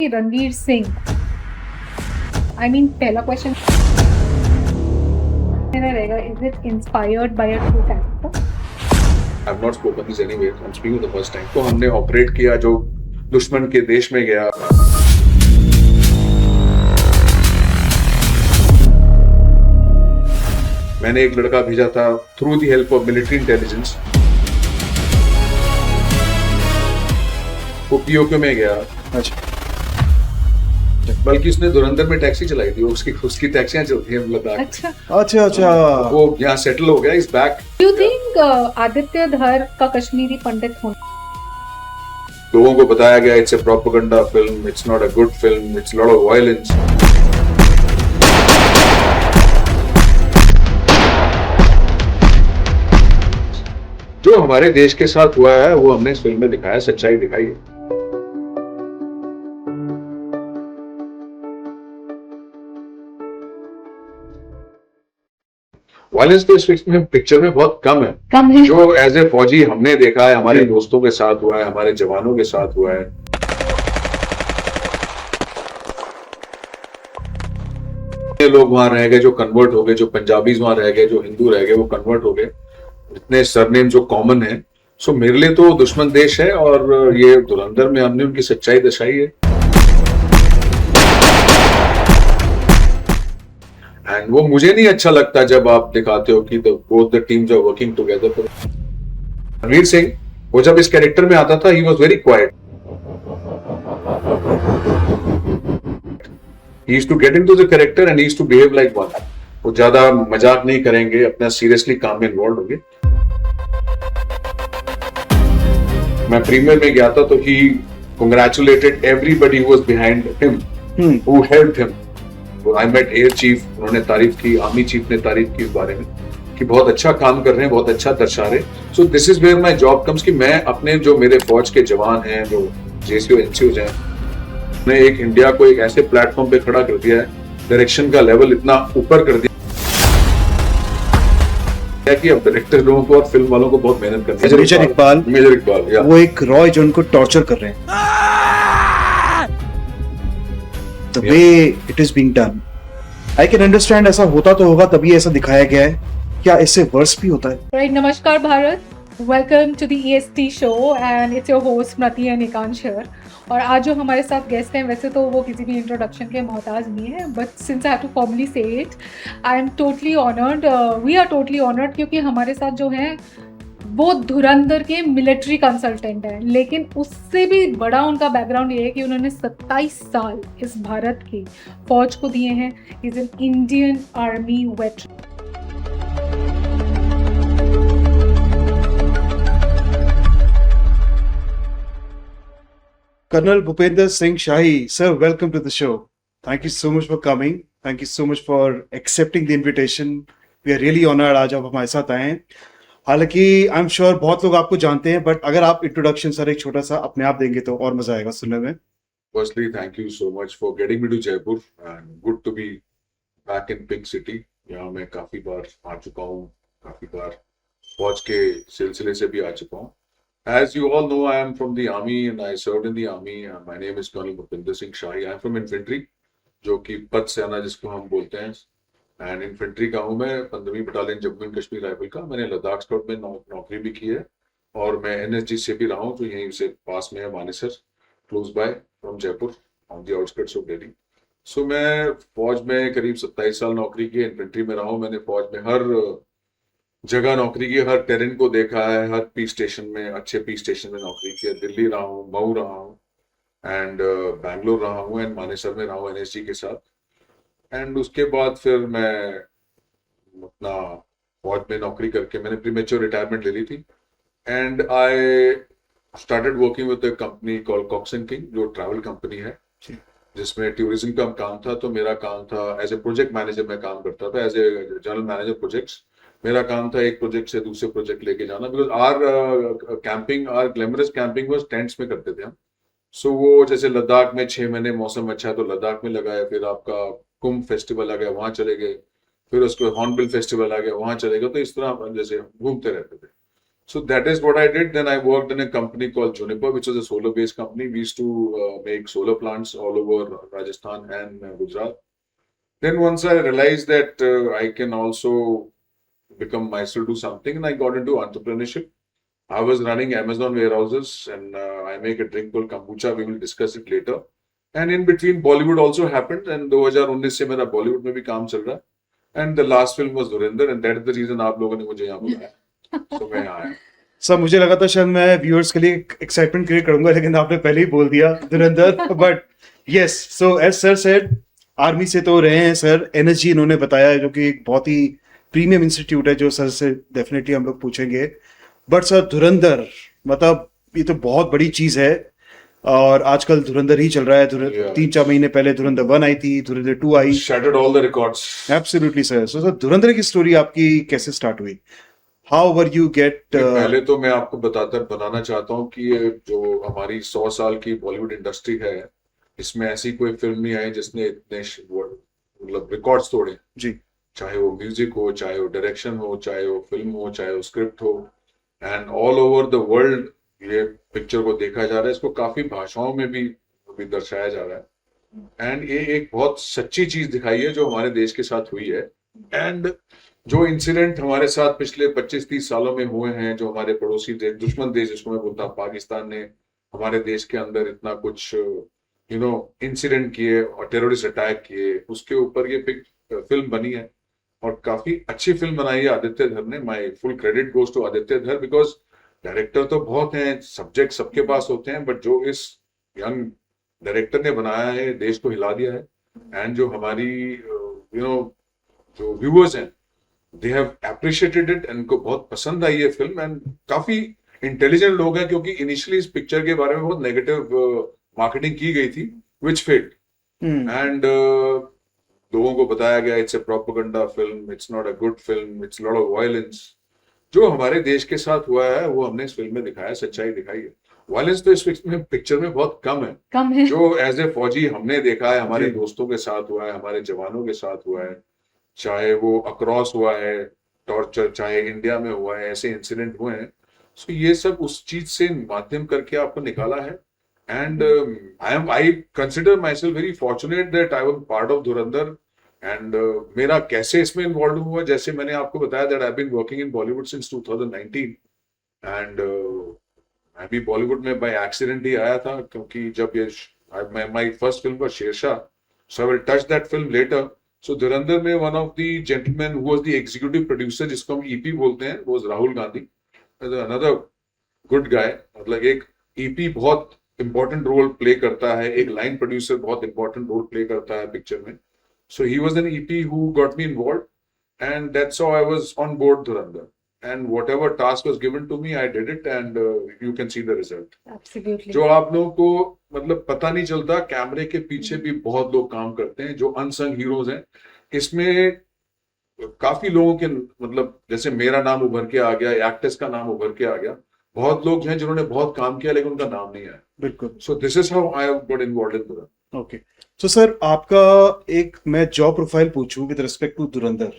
रणवीर सिंह, पहला क्वेश्चन मेरा रहेगा, is it inspired by a true character? I have not spoken this anyway, I am speaking the first time. तो हमने operate किया जो दुश्मन के देश में गया। मैंने एक लड़का भेजा था through the help of military intelligence. वो पीओके में गया। अच्छा, बल्कि उसने धुरंधर में टैक्सी चलाई थी। उसकी टैक्सियां चलती हैं लद्दाख। अच्छा, अच्छा, अच्छा। वो यहाँ सेटल हो गया, is back. You think Aditya धर का कश्मीरी पंडित होना? लोगों को बताया गया it's a propaganda film, it's not a good film, it's lot of violence. जो हमारे देश के साथ हुआ है वो हमने इस फिल्म में दिखाया, सच्चाई दिखाई है। वायलेंस तो इस पिक्चर में बहुत कम है। जो एज ए फौजी हमने देखा है, हमारे दोस्तों के साथ हुआ है, हमारे जवानों के साथ हुआ है। लोग वहां रह गए जो कन्वर्ट हो गए, जो पंजाबीज वहां रह गए, जो हिंदू रह गए वो कन्वर्ट हो गए। इतने सरनेम जो कॉमन है। सो मेरे लिए तो दुश्मन देश है, और ये धुरंधर में हमने उनकी सच्चाई दर्शाई है। एंड वो मुझे नहीं अच्छा लगता जब आप दिखाते हो कि both the teams are working together. Ranveer Singh वो जब इस कैरेक्टर में आता था, he was very quiet. He used to get into the character and he used to behave like one. वो ज्यादा मजाक नहीं करेंगे, अपना सीरियसली काम में इन्वॉल्व होंगे। मैं प्रीमियर में गया था तो ही congratulated everybody who was behind him, who helped him. I met air chief, उन्होंने तारीफ की, आर्मी चीफ ने तारीफ की इस बारे में कि बहुत अच्छा काम कर रहे हैं, बहुत अच्छा दर्शा रहे। So this is where my job comes कि मैं अपने जो मेरे फौज के जवान हैं, जो जेसीओ एनसीओज हैं, ने एक इंडिया को एक ऐसे प्लेटफॉर्म पे खड़ा कर दिया है, डायरेक्शन का लेवल इतना ऊपर कर दिया कि अब डायरेक्टर लोगों को और फिल्म वालों को बहुत मेहनत करनी है। मेजर इकबाल वो एक रॉय जो उनको टॉर्चर कर रहे हैं। The way it is being done, I can understand ऐसा होता तो होगा तभी ऐसा दिखाया गया है। क्या इससे वर्स भी होता है? Right, नमस्कार Bharat, welcome to the EST show and it's your host Smriti and Ekansh here. और आज जो हमारे साथ गेस्ट हैं, वैसे तो वो किसी भी इंट्रोडक्शन के मोहताज नहीं है, but since I have to formally say it, I am totally honoured, we are totally honoured, क्योंकि हमारे साथ जो हैं वो धुरंधर के मिलिट्री कंसल्टेंट हैं। लेकिन उससे भी बड़ा उनका बैकग्राउंड ये है कि उन्होंने 27 साल इस भारत की फौज को दिए हैं। Is an Indian army veteran. Colonel Bhupender Singh Shahi, sir, welcome to the show. Thank you so much for coming. Thank you so much for accepting the invitation. We are really honored आज आप हमारे साथ आए हैं। हालांकि आई am sure बहुत लोग आपको जानते हैं, बट अगर आप इंट्रोडक्शन सर एक छोटा सा अपने आप देंगे तो और मजा आएगा सुनने में। Firstly, thank you so much for getting me to Jaipur and good to be back in Pink City. यहाँ मैं काफी बार आ चुका हूँ, काफी बार फौज के सिलसिले से भी आ चुका हूँ। As you all know, I am from the army and I served in the army. My name is Colonel Bhupender Singh Shahi. I am from infantry, जो कि पद सेना जिसको हम बोलते हैं। एंड इन्फेंट्री का हूँ मैं, 15वीं battalion Jammu and Kashmir rifle का। मैंने लद्दाख स्कॉट में नौकरी भी की है, और मैं एनएसजी से भी रहा हूँ, जो यहीं से पास में है, Manesar, close by from Jaipur, on the outskirts of Delhi. So मैं फौज में करीब 27 साल नौकरी की, इन्फेंट्री में रहा हूँ। मैंने फौज में हर जगह नौकरी की, हर टेरेन को देखा है, हर पीस स्टेशन में, अच्छे पीस स्टेशन में नौकरी की है। दिल्ली रहा हूँ, मऊ रहा हूँ, एंड बैंगलोर रहा हूँ, एंड मानेसर में रहा हूँ एनएसजी के साथ। एंड उसके बाद फिर मैं अपना फौज में नौकरी करके मैंने प्रीमेच्योर रिटायरमेंट ले ली थी। And I started working with a company called Cox and King, जो ट्रैवल कंपनी है, जिसमें टूरिज्म का काम था। तो मेरा काम था एज ए प्रोजेक्ट मैनेजर, मैं काम करता था as a general manager projects. मेरा काम था एक प्रोजेक्ट से दूसरे प्रोजेक्ट लेके जाना, because our camping, our glamorous camping was tents में करते थे हम। सो वो जैसे लद्दाख में 6 महीने मौसम अच्छा है तो लद्दाख में लगाया, फिर आपका कुंभ फेस्टिवल आ गया, वहां चले गए, फिर उसके हॉर्नबिल फेस्टिवल आ गया, वहां चले गए। तो इस तरह जैसे घूमते रहते थे। So that is what I did. Then I worked in a company called Juniper, which was a solar-based company. We used to make solar plants all over Rajasthan and Gujarat. Then once I realized that I can also become myself, do something, and I got into entrepreneurship. I was running Amazon warehouses, and I make a drink called kombucha. We will discuss it later. And in between, Bollywood also happened, and 2019 से मेरा Bollywood में भी काम चल रहा है. And the last film was Dhurandhar, and that is the reason आप लोगों ने मुझे यहाँ बुलाया. So मैं यहाँ आया. सर मुझे लगा था शायद मैं व्यूअर्स के लिए एक्साइटमेंट क्रिएट करूंगा, लेकिन आपने पहले ही बोल दिया Dhurandhar. But yes, so as sir said, army से तो रहे हैं सर. एनएसजी इन्होंने बताया, जो कि एक बहुत ही प्रीमियम इंस्टीट्यूट है, जो सर से डेफिनेटली हम लोग पूछेंगे. बट सर धुरंधर, मतलब ये तो बहुत बड़ी चीज है, और आजकल धुरंधर ही चल रहा है. Yeah. 3-4 महीने पहले धुरंधर 1 आई थी, धुरंधर 2 आई. Shattered all the records. Absolutely sir. So sir धुरंधर की स्टोरी आपकी कैसे स्टार्ट हुई? How were you get? पहले तो मैं आपको बताना चाहता हूँ कि ये जो हमारी 100 साल की बॉलीवुड इंडस्ट्री है, इसमें ऐसी कोई फिल्म नहीं आई जिसने इतने मतलब रिकॉर्ड्स तोड़े. जी. चाहे वो म्यूजिक हो, चाहे वो डायरेक्शन हो, चाहे वो फिल्म हो, चाहे वो स्क्रिप्ट हो, and all over the world ये पिक्चर को देखा जा रहा है. इसको काफी भाषाओं में भी दर्शाया जा रहा है. एंड ये एक बहुत सच्ची चीज दिखाई है जो हमारे देश के साथ हुई है. एंड जो इंसिडेंट हमारे साथ पिछले 25-30 सालों में हुए हैं, जो हमारे पड़ोसी देश, दुश्मन देश जिसको मैं बोलता हूँ, पाकिस्तान ने हमारे देश के अंदर इतना कुछ इंसिडेंट किए और टेररिस्ट अटैक किए, उसके ऊपर ये फिल्म बनी है. और काफी अच्छी फिल्म बनाई है आदित्य धर ने. My full credit goes to Aditya Dhar, because director तो बहुत हैं, सब्जेक्ट सबके पास होते हैं, बट जो इस यंग डायरेक्टर ने बनाया है, देश को हिला दिया है. एंड जो हमारी जो व्यूअर्स हैं, दे हैव एप्रिशिएटेड इट, इनको बहुत पसंद आई है फिल्म. एंड काफी इंटेलिजेंट लोग हैं, क्योंकि इनिशियली इस पिक्चर के बारे में बहुत नेगेटिव मार्केटिंग की गई थी, विच फेल्ड. एंड लोगों को बताया गया it's a propaganda film, it's not a good film, it's lot of violence. जो हमारे देश के साथ हुआ है वो हमने इस फिल्म में दिखाया, सच्चाई दिखाई है. वायलेंस तो इस पिक्चर में बहुत कम है. जो एज ए फौजी हमने देखा है, हमारे दोस्तों के साथ हुआ है, हमारे जवानों के साथ हुआ है, चाहे वो अक्रॉस हुआ है टॉर्चर, चाहे इंडिया में हुआ है, ऐसे इंसिडेंट हुए हैं. सो ये सब उस चीज से माध्यम करके आपको निकाला है. And I consider myself very fortunate that I was part of Dhurandhar. And मेरा कैसे इसमें इन्वॉल्व हुआ, जैसे मैंने आपको बताया that I been working in Bollywood since 2019. And मैं भी बॉलीवुड में बाय एक्सीडेंट ही आया था, क्योंकि जब ये my first film was Shershaah, so I will touch that film later. So Dhurandhar में one of the gentleman who was the executive producer, जिसको हम ईपी बोलते हैं, वो Rahul Gandhi, another good guy. मतलब एक ईपी बहुत इंपॉर्टेंट रोल प्ले करता है, एक लाइन प्रोड्यूसर बहुत इंपॉर्टेंट रोल प्ले करता है पिक्चर में. So he was an EP who got me involved, and that's how I was on board Dhurandhar. And whatever task was given to me, I did it, and you can see the result. Absolutely. जो आप लोगों को मतलब पता नहीं चलता, कैमरे के पीछे भी बहुत लोग काम करते हैं, जो अनसंग हीरोज हैं. इसमें काफी लोगों के मतलब जैसे मेरा नाम उभर के आ गया, एक्टर्स का नाम उभर के आ गया. बहुत लोग हैं जिन्होंने बहुत काम किया, लेकिन उनका नाम नहीं आया. बिल्कुल. So this is how I got involved in Dhurandhar. Okay. So sir आपका एक मैं जॉब प्रोफाइल पूछूं विद रिस्पेक्ट टू धुरंधर,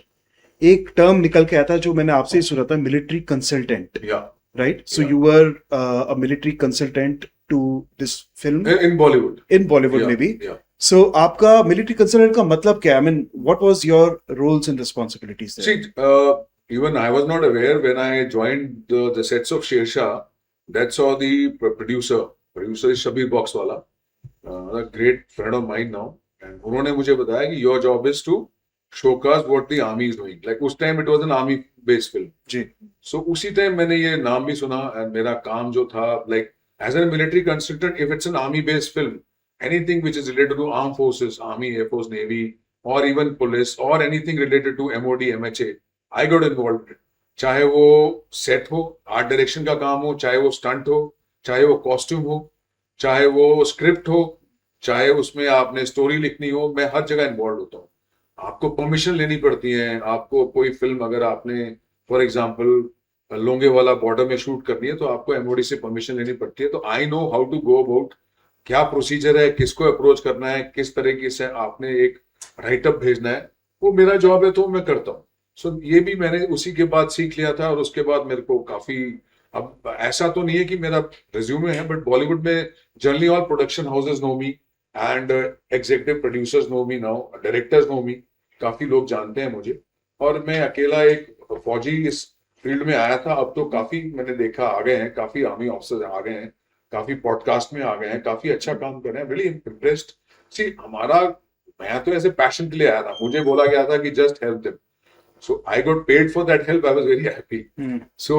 एक टर्म निकल के आता है जो मैंने आपसे ही सुना था, military consultant. Yeah. Right. So Yeah. You were a military consultant to this film In Bollywood. In Bollywood में भी. Yeah. सो आपका मिलिट्री कंसल्टेंट का मतलब क्या है? I mean what was your roles and responsibilities there? See, even I was not aware when I joined the sets of Shershaah. That's how the producer is Shabir Boxwala, a great friend of mine now, and उन्होंने मुझे बताया कि your job is to showcase what the army is doing. Like उस time it was an army based film. Ji. So उसी time मैंने ये नाम भी सुना, and मेरा काम जो था, like as a military consultant, if it's an army based film, anything which is related to armed forces, army, air force, navy, or even police, or anything related to MOD, MHA, I got involved. चाहे वो set हो, art direction का काम हो, चाहे वो stunt हो, चाहे वो कॉस्ट्यूम हो, चाहे वो स्क्रिप्ट हो, चाहे उसमें आपने स्टोरी लिखनी हो, मैं हर जगह इन्वॉल्व होता हूँ. आपको परमिशन लेनी पड़ती है. आपको कोई फिल्म अगर आपने फॉर एग्जांपल लोंगेवाला बॉर्डर में शूट करनी है, तो आपको एमओडी से परमिशन लेनी पड़ती है. तो I know how to go about, क्या प्रोसीजर है, किसको अप्रोच करना है, किस तरीके से आपने एक राइटअप भेजना है. वो मेरा जॉब है, तो मैं करता हूँ. सो ये भी मैंने उसी के बाद सीख लिया था, और उसके बाद मेरे को काफी अब ऐसा तो नहीं है कि मेरा रिज्यूमे है, बट बॉलीवुड में generally all production houses know me and executive producers know me now, directors know me, काफी लोग जानते हैं मुझे। और मैं अकेला एक फौजी इस फील्ड में आया था, अब तो काफी मैंने देखा आ गए हैं, काफी आर्मी ऑफिसर्स आ गए हैं, काफी पॉडकास्ट में आ गए हैं, काफी अच्छा काम कर रहे हैं, रियली इम्प्रेस्ड। सी हमारा, मैं तो ऐसे पैशन के लिए आया था, मुझे बोला गया था कि just help them, so I got paid for that help, I was very happy. So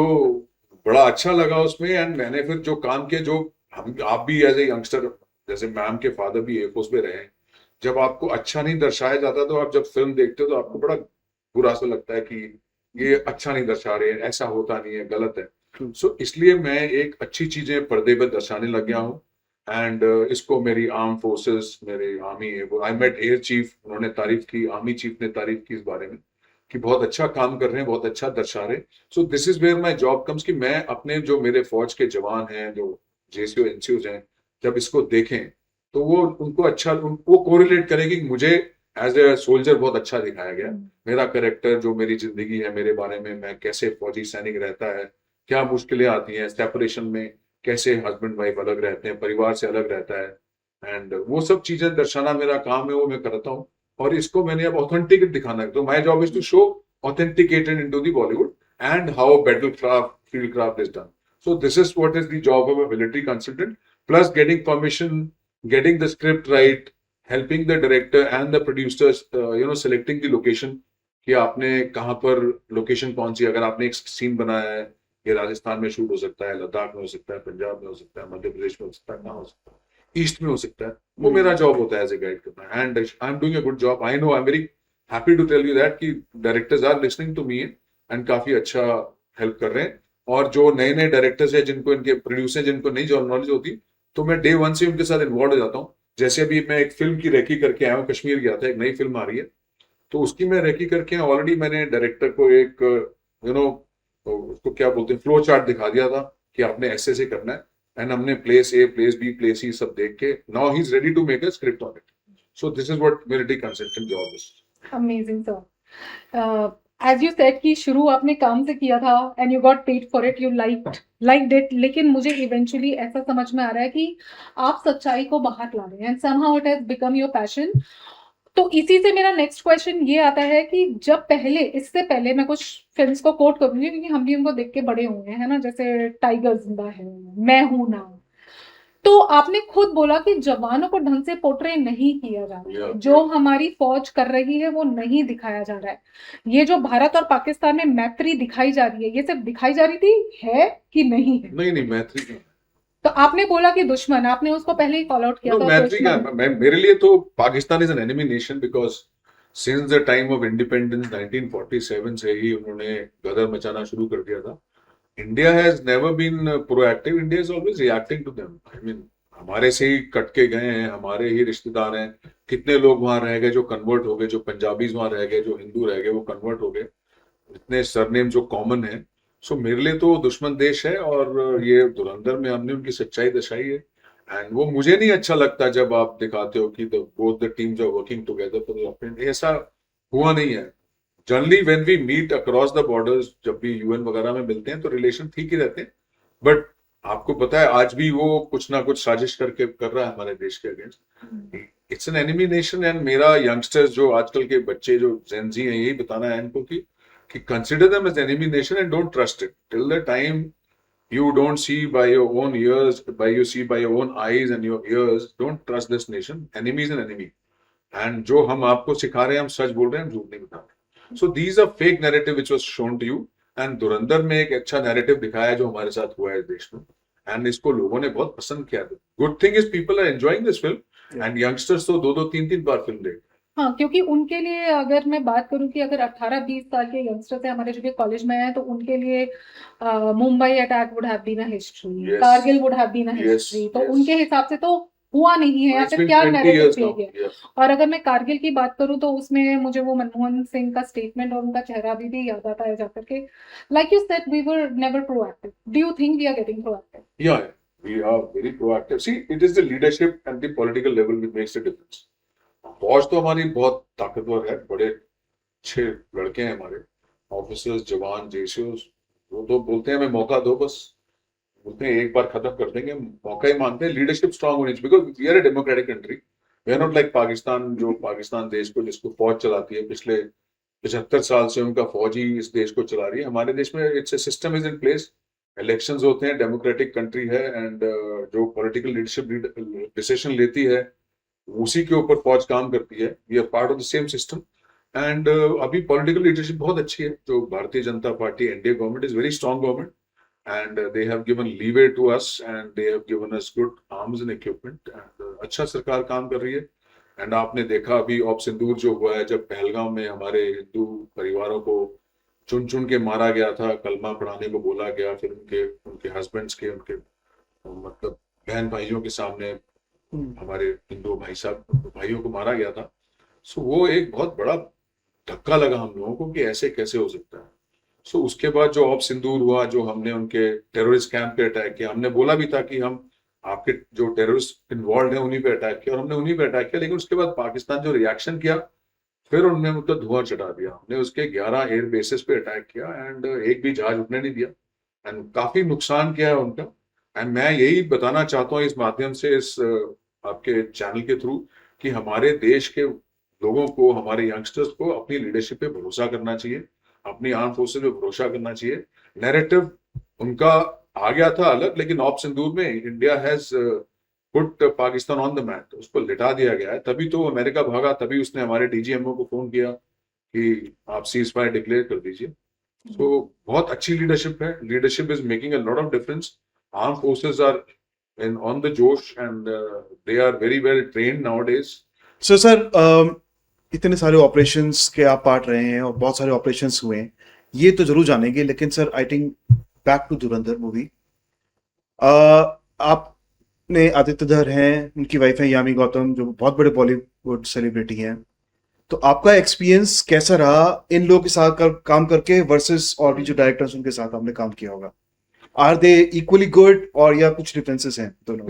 बड़ा अच्छा लगा उसमें, एंड मैंने फिर जो काम किया, जो हम आप भी एज ए यंगस्टर, जैसे मैम के फादर भी एयरफोर्स में रहे हैं, जब आपको अच्छा नहीं दर्शाया जाता तो आप जब फिल्म देखते हो तो आपको बड़ा बुरा सा लगता है कि ये अच्छा नहीं दर्शा रहे हैं, ऐसा होता नहीं है, गलत है। सो इसलिए मैं एक अच्छी चीजें पर्दे पर दर्शाने लग गया हूँ। एंड इसको मेरी आर्म फोर्सेस, मेरे army, I met air chief, उन्होंने तारीफ की, आर्मी चीफ ने तारीफ की इस बारे में कि बहुत अच्छा काम कर रहे हैं, बहुत अच्छा दर्शा रहे हैं। So this is where my job comes, कि मैं अपने जो मेरे फौज के जवान हैं, जो जेसीओ एनसीओज हैं, जब इसको देखें तो वो उनको अच्छा, वो कोरिलेट करेगी कि मुझे एज ए सोल्जर बहुत अच्छा दिखाया गया, मेरा करेक्टर, जो मेरी जिंदगी है, मेरे बारे में, मैं कैसे फौजी सैनिक रहता है, क्या मुश्किलें आती हैं सेपरेशन में, कैसे हस्बैंड वाइफ अलग रहते हैं, परिवार से अलग रहता है, एंड वो सब चीजें दर्शाना मेरा काम है, वो मैं करता हूँ। और इसको मैंने अब ऑथेंटिक दिखाना है, तो my job is to show authenticated into the Bollywood and how battle craft, field craft is done. So this is what is the job of a military consultant, plus getting permission, getting the script right, helping the director and the producers, selecting the location, कि आपने कहाँ पर location कौन सी, अगर आपने एक scene बनाया है, ये राजस्थान में शूट हो सकता है, लद्दाख में हो सकता है, पंजाब में हो सकता है, मध्य प्रदेश में हो सकता है, कहाँ हो सकता है, ईस्ट में हो सकता है, वो मेरा जॉब होता है एज ए गाइड करना, and I am doing a good job. I know, I am very happy to tell you that कि directors are listening to me and काफी अच्छा हेल्प कर रहे हैं। और जो नए नए डायरेक्टर्स है, जिनको, इनके प्रोड्यूसर जिनको नहीं नॉलेज होती, तो मैं डे वन से उनके साथ इन्वॉल्व हो जाता हूँ। जैसे अभी मैं एक फिल्म की रेकी करके आया हूँ, कश्मीर गया था, एक नई फिल्म आ रही है, तो उसकी मैं रेकी करके ऑलरेडी मैंने डायरेक्टर को एक उसको क्या बोलते हैं, फ्लो चार्ट दिखा दिया था कि आपने ऐसे ऐसे करना है, एंड हमने place A, place B, place C सब देख के now he is ready to make a script on it. So this is what military consultant job is. Amazing sir. As you said कि शुरू आपने काम से किया था and you got paid for it, you liked it, लेकिन मुझे eventually ऐसा समझ में आ रहा है कि आप सच्चाई को बाहर ला रहे हैं and somehow it has become your passion. तो इसी से मेरा नेक्स्ट क्वेश्चन ये आता है कि जब पहले, इससे पहले मैं कुछ फिल्म्स को कोट करूंगी क्योंकि हम भी उनको देख के बड़े हुए हैं, है ना, जैसे टाइगर जिंदा है, मैं हूं ना, तो आपने खुद बोला कि जवानों को ढंग से पोर्ट्रे नहीं किया जा रहा है, जो हमारी फौज कर रही है वो नहीं दिखाया जा रहा है। ये जो भारत और पाकिस्तान में मैत्री दिखाई जा रही है, ये सिर्फ दिखाई जा रही थी, है कि नहीं है? नहीं, मैत्री क्यों? तो आपने बोला कि दुश्मन, आपने उसको पहले ही कॉल आउट किया था। मैत्री क्या, मेरे लिए तो Pakistan is an enemy nation, because since the time of independence 1947 से ही उन्होंने गदर मचाना शुरू कर दिया था। India has never been proactive. India is always reacting to them. I mean, हमारे से ही कट के गए हैं, हमारे ही रिश्तेदार हैं, कितने लोग वहां रह गए जो कन्वर्ट हो गए, जो पंजाबीज वहां रह गए, जो हिंदू रह गए वो कन्वर्ट हो गए, इतने सरनेम जो कॉमन है। सो मेरे लिए तो दुश्मन देश है, और ये धुरंधर में हमने उनकी सच्चाई दर्शाई है, एंड वो मुझे नहीं अच्छा लगता जब आप दिखाते हो कि both the teams are working together for the, ऐसा हुआ नहीं है। Generally when we meet across the borders, जब भी यूएन वगैरह में मिलते हैं तो रिलेशन ठीक ही रहते हैं, बट आपको पता है आज भी वो कुछ ना कुछ साजिश करके कर रहा है हमारे देश के against. It's an enemy nation, and मेरा यंगस्टर्स, जो आजकल के बच्चे जो जेनजी हैं, यही बताना है इनको कि consider them as enemy nation and don't trust it till the time you don't see by your own ears, you see by your own eyes and your ears. Don't trust this nation. Enemy is an enemy, and जो हम आपको सिखा रहे हैं, हम सच बोल रहे हैं, हम झूठ नहीं बता रहे। So these are fake narrative which was shown to you, and धुरंधर में एक अच्छा narrative दिखाया जो हमारे साथ हुआ है इस देश में, and इसको लोगों ने बहुत पसंद किया। Good thing is people are enjoying this film, and youngsters तो 2-2, 3-3 बार फिल्म देख। हाँ, क्योंकि उनके लिए अगर मैं बात करूं कि अगर 18-20 साल के यंगस्टर्स हैं हमारे जो भी कॉलेज में हैं, तो उनके लिए Mumbai attack would have been a history, Kargil would have been a history, तो उनके हिसाब से तो हुआ नहीं है, या फिर क्या नैरेटिव किया गया। और अगर मैं कारगिल की बात करूं तो उसमें मुझे वो मनमोहन सिंह का स्टेटमेंट और उनका चेहरा भी याद आता है जाकर के, like you said we were never proactive. Do you think we are getting proactive? या we are very proactive. See, it is the leadership and the political level which makes the difference. फौज तो हमारी बहुत ताकतवर है, बड़े अच्छे लड़के हैं हमारे ऑफिसर्स, जवान, जेसीओस, वो तो बोलते हैं हमें मौका दो बस, बोलते हैं एक बार खत्म कर देंगे, मौका ही मांगते हैं लीडरशिप स्ट्रांग होनी चाहिए, because we are a democratic country, we are not like Pakistan, जो पाकिस्तान देश को जिसको फौज चलाती है, पिछले 75 साल से उनका फौज ही इस देश को चला रही है। हमारे देश में it's a system is in place, elections होते हैं, डेमोक्रेटिक कंट्री है, एंड जो पॉलिटिकल लीडरशिप डिसीजन लेती है उसी के ऊपर फौज काम करती है। We are part of the same system, and अभी पॉलिटिकल लीडरशिप बहुत अच्छी है। जो Bharatiya Janata Party NDA government is very strong government, and they have given leeway to us, and they have given us good arms and equipment, and अच्छा सरकार काम कर रही है। एंड आपने देखा अभी ऑप सिंदूर जो हुआ है, जब पहलगाम में हमारे हिंदू परिवारों को चुन चुन के मारा गया था, कलमा पढ़ाने को बोला गया, फिर उनके उनके हस्बैंड्स के, उनके मतलब बहन भाइयों के सामने हमारे हिंदू भाइयों को मारा गया था। सो वो एक बहुत बड़ा धक्का लगा हम लोगों को कि ऐसे कैसे हो सकता है। सो उसके बाद जो ऑप सिंदूर हुआ, जो हमने उनके टेररिस्ट कैंप पे अटैक किया, हमने बोला भी था कि हम आपके जो टेररिस्ट इन्वॉल्व हैं उन्हीं पे अटैक किया, और हमने उन्हीं पे अटैक किया। लेकिन उसके बाद पाकिस्तान जो रिएक्शन किया, फिर उन्होंने उनका धुआं चढ़ा दिया। हमने उसके 11 एयर बेसिस पे अटैक किया, एंड एक भी जहाज उठने नहीं दिया, एंड काफी नुकसान किया है उनका। एंड मैं यही बताना चाहता हूँ इस माध्यम से, इस आपके चैनल के थ्रू, कि हमारे देश के लोगों को, हमारे यंगस्टर्स को अपनी लीडरशिप पे भरोसा करना चाहिए, अपनी आर्म फोर्सेस पे भरोसा करना चाहिए। नैरेटिव उनका आ गया था अलग, लेकिन ऑप सिंदूर में India has put Pakistan on the map, उसको लिटा दिया गया है। तभी तो अमेरिका भागा, तभी उसने हमारे डीजीएमओ को फोन किया कि आप सीज फायर डिक्लेयर कर दीजिए। सो बहुत अच्छी लीडरशिप है, leadership is making a lot of difference. Arm forces are in on the josh, and they are very well trained nowadays. So sir, इतने सारे ऑपरेशंस के आप पार्ट रहे हैं और बहुत सारे ऑपरेशंस हुए हैं, ये तो जरूर जानेंगे, लेकिन sir I think back to Dhurandhar movie, आपने आदित्य धर हैं, उनकी वाइफ है यामी गौतम, जो बहुत बड़े बॉलीवुड सेलिब्रिटी हैं, तो आपका एक्सपीरियंस कैसा रहा इन लोगों के साथ काम करके वर्सेस और भी जो डायरेक्टर्स उनके साथ आपने काम किया होगा? आर दे इक्वली गुड, और या कुछ डिफरेंसेस हैं दोनों?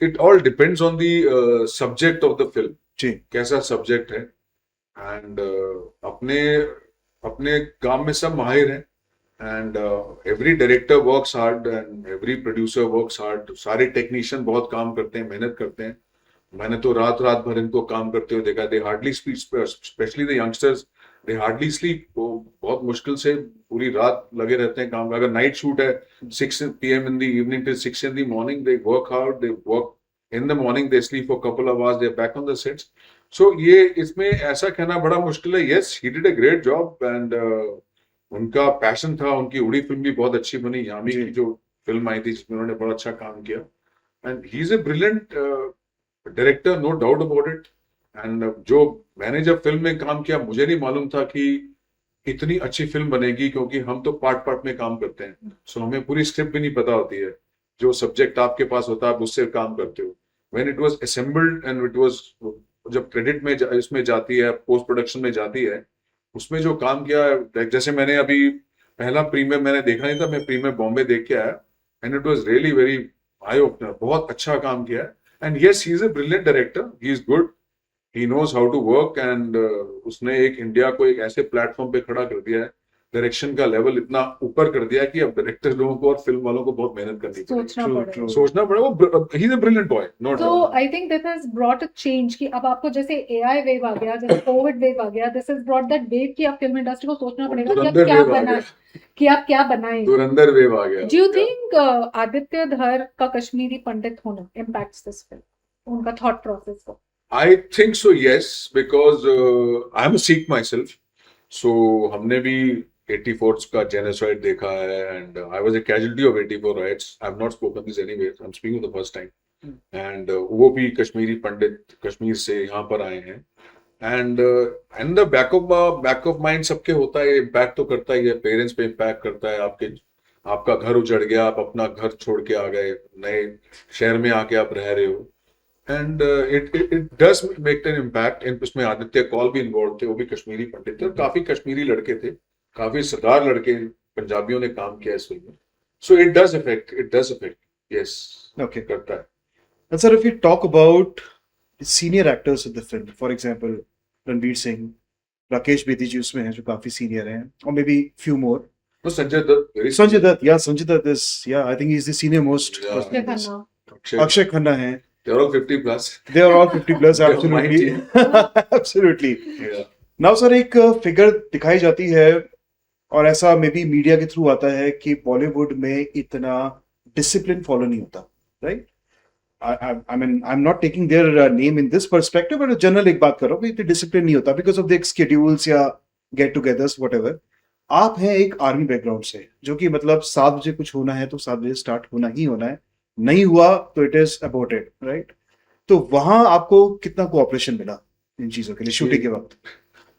It all depends on the subject of the film, जी, कैसा सब्जेक्ट है, एंड अपने अपने काम में सब माहिर हैं, and every director works hard and every producer works hard. सारे टेक्नीशियन बहुत काम करते हैं, मेहनत करते हैं। मैंने तो रात रात भर इनको काम करते हुए देखा। They hardly sleep, specially the youngsters, they hardly sleep. वो बहुत मुश्किल से पूरी रात लगे रहते हैं काम। अगर नाइट शूट है 6 PM in the evening till 6 in the morning, they work hard, they work in the morning, they sleep for a couple of hours, they're back on the sets. So ये इसमें ऐसा कहना बड़ा मुश्किल है। Yes, he did a great job, and उनका passion था। उनकी उड़ी फिल्म भी बहुत अच्छी बनी, यामी की जो फिल्म आई थी जिसमें उन्होंने बड़ा अच्छा काम किया, and he is a brilliant director, no doubt about it. And जो मैंने जब फिल्म में काम किया, मुझे नहीं मालूम था कि इतनी अच्छी फिल्म बनेगी, क्योंकि हम तो पार्ट पार्ट में काम करते हैं, सो हमें पूरी स्क्रिप्ट भी नहीं पता होती है। जो सब्जेक्ट आपके पास होता है आप उससे काम करते हो। When it was assembled and it was, जब क्रेडिट में इसमें जाती है, पोस्ट प्रोडक्शन में जाती है, उसमें जो काम किया, जैसे मैंने अभी पहला प्रीमियर मैंने देखा नहीं था, मैं प्रीमियर बॉम्बे देख के आया, and it was really very eye opener. बहुत अच्छा काम किया है, and yes, he is a brilliant director, he is good, he knows how to work, and उसने एक इंडिया को एक ऐसे प्लेटफॉर्म पे खड़ा कर दिया है, डायरेक्शन का लेवल इतना ऊपर कर दिया है कि अब डायरेक्टर लोगों को और फिल्म वालों को बहुत मेहनत करनी पड़ेगी, सोचना पड़ेगा। वो he is a brilliant boy, not तो I think this has brought a change कि अब आपको जैसे एआई वेव आ गया, जैसे कोविड वेव आ गया, this has brought that wave कि अब फिल्म इंडस्ट्री को सोचना पड़ेगा कि अब क्या बनाएं, कि आप क्या बनाएं। धुरंधर वेव आ गया। डू यू थिंक आदित्य धर का कश्मीरी पंडित होना इम्पैक्ट्स दिस फिल्म, उनका थॉट प्रोसेस को? I think so, yes, because I'm a Sikh myself, so हमने भी 84 का genocide देखा है, and I was a casualty of 84 riots. I've not spoken this anyway. I'm speaking for the first time. And वो भी कश्मीरी पंडित कश्मीर से यहाँ पर आए हैं, and in the back of mind सबके होता है, इम्पैक्ट तो करता ही है, पेरेंट्स पे इम्पैक्ट करता है। आपका घर उजड़ गया, आप अपना घर छोड़ के आ गए, नए शहर में आके आप रह रहे हो, and it does make an impact. उसमें आदित्य कौल भी इन्वॉल्व थे, वो भी कश्मीरी पंडित थे, और काफी कश्मीरी लड़के थे, काफी सरदार लड़के पंजाबियों ने काम किया इस फिल्म में। So it does affect, yes, okay, करता है। And sir, if you talk about the senior actors of the film, for example, Ranveer Singh, Rakesh Bedi जी उसमें हैं जो काफी सीनियर हैं, और may be few more, No, Sanjay Dutt, very Sanjay Dutt, yeah, Sanjay Dutt is, yeah, I think he's the senior most Yeah. person Akshay in this. Khanna. Akshay Khanna hai. They're all 50 plus. They are all 50 plus, They're my absolutely. team. Absolutely. Yeah. Now sir एक figure दिखाई जाती है और ऐसा may be media के through आता है कि बॉलीवुड में इतना डिसिप्लिन फॉलो नहीं होता, right? I mean I am not taking their name in this perspective, but general एक बात कर रहा हूँ कि डिसिप्लिन नहीं होता बिकॉज ऑफ द स्केड्यूल्स या गेट टुगेदर्स व्हाटएवर. आप हैं एक आर्मी बैकग्राउंड से, जो कि मतलब 7 बजे कुछ होना है तो 7 बजे स्टार्ट होना ही होना है, नहीं हुआ तो इट इज अबॉर्टेड, राइट? तो वहां आपको कितना कोऑपरेशन मिला इन चीजों के लिए शूटिंग के वक्त?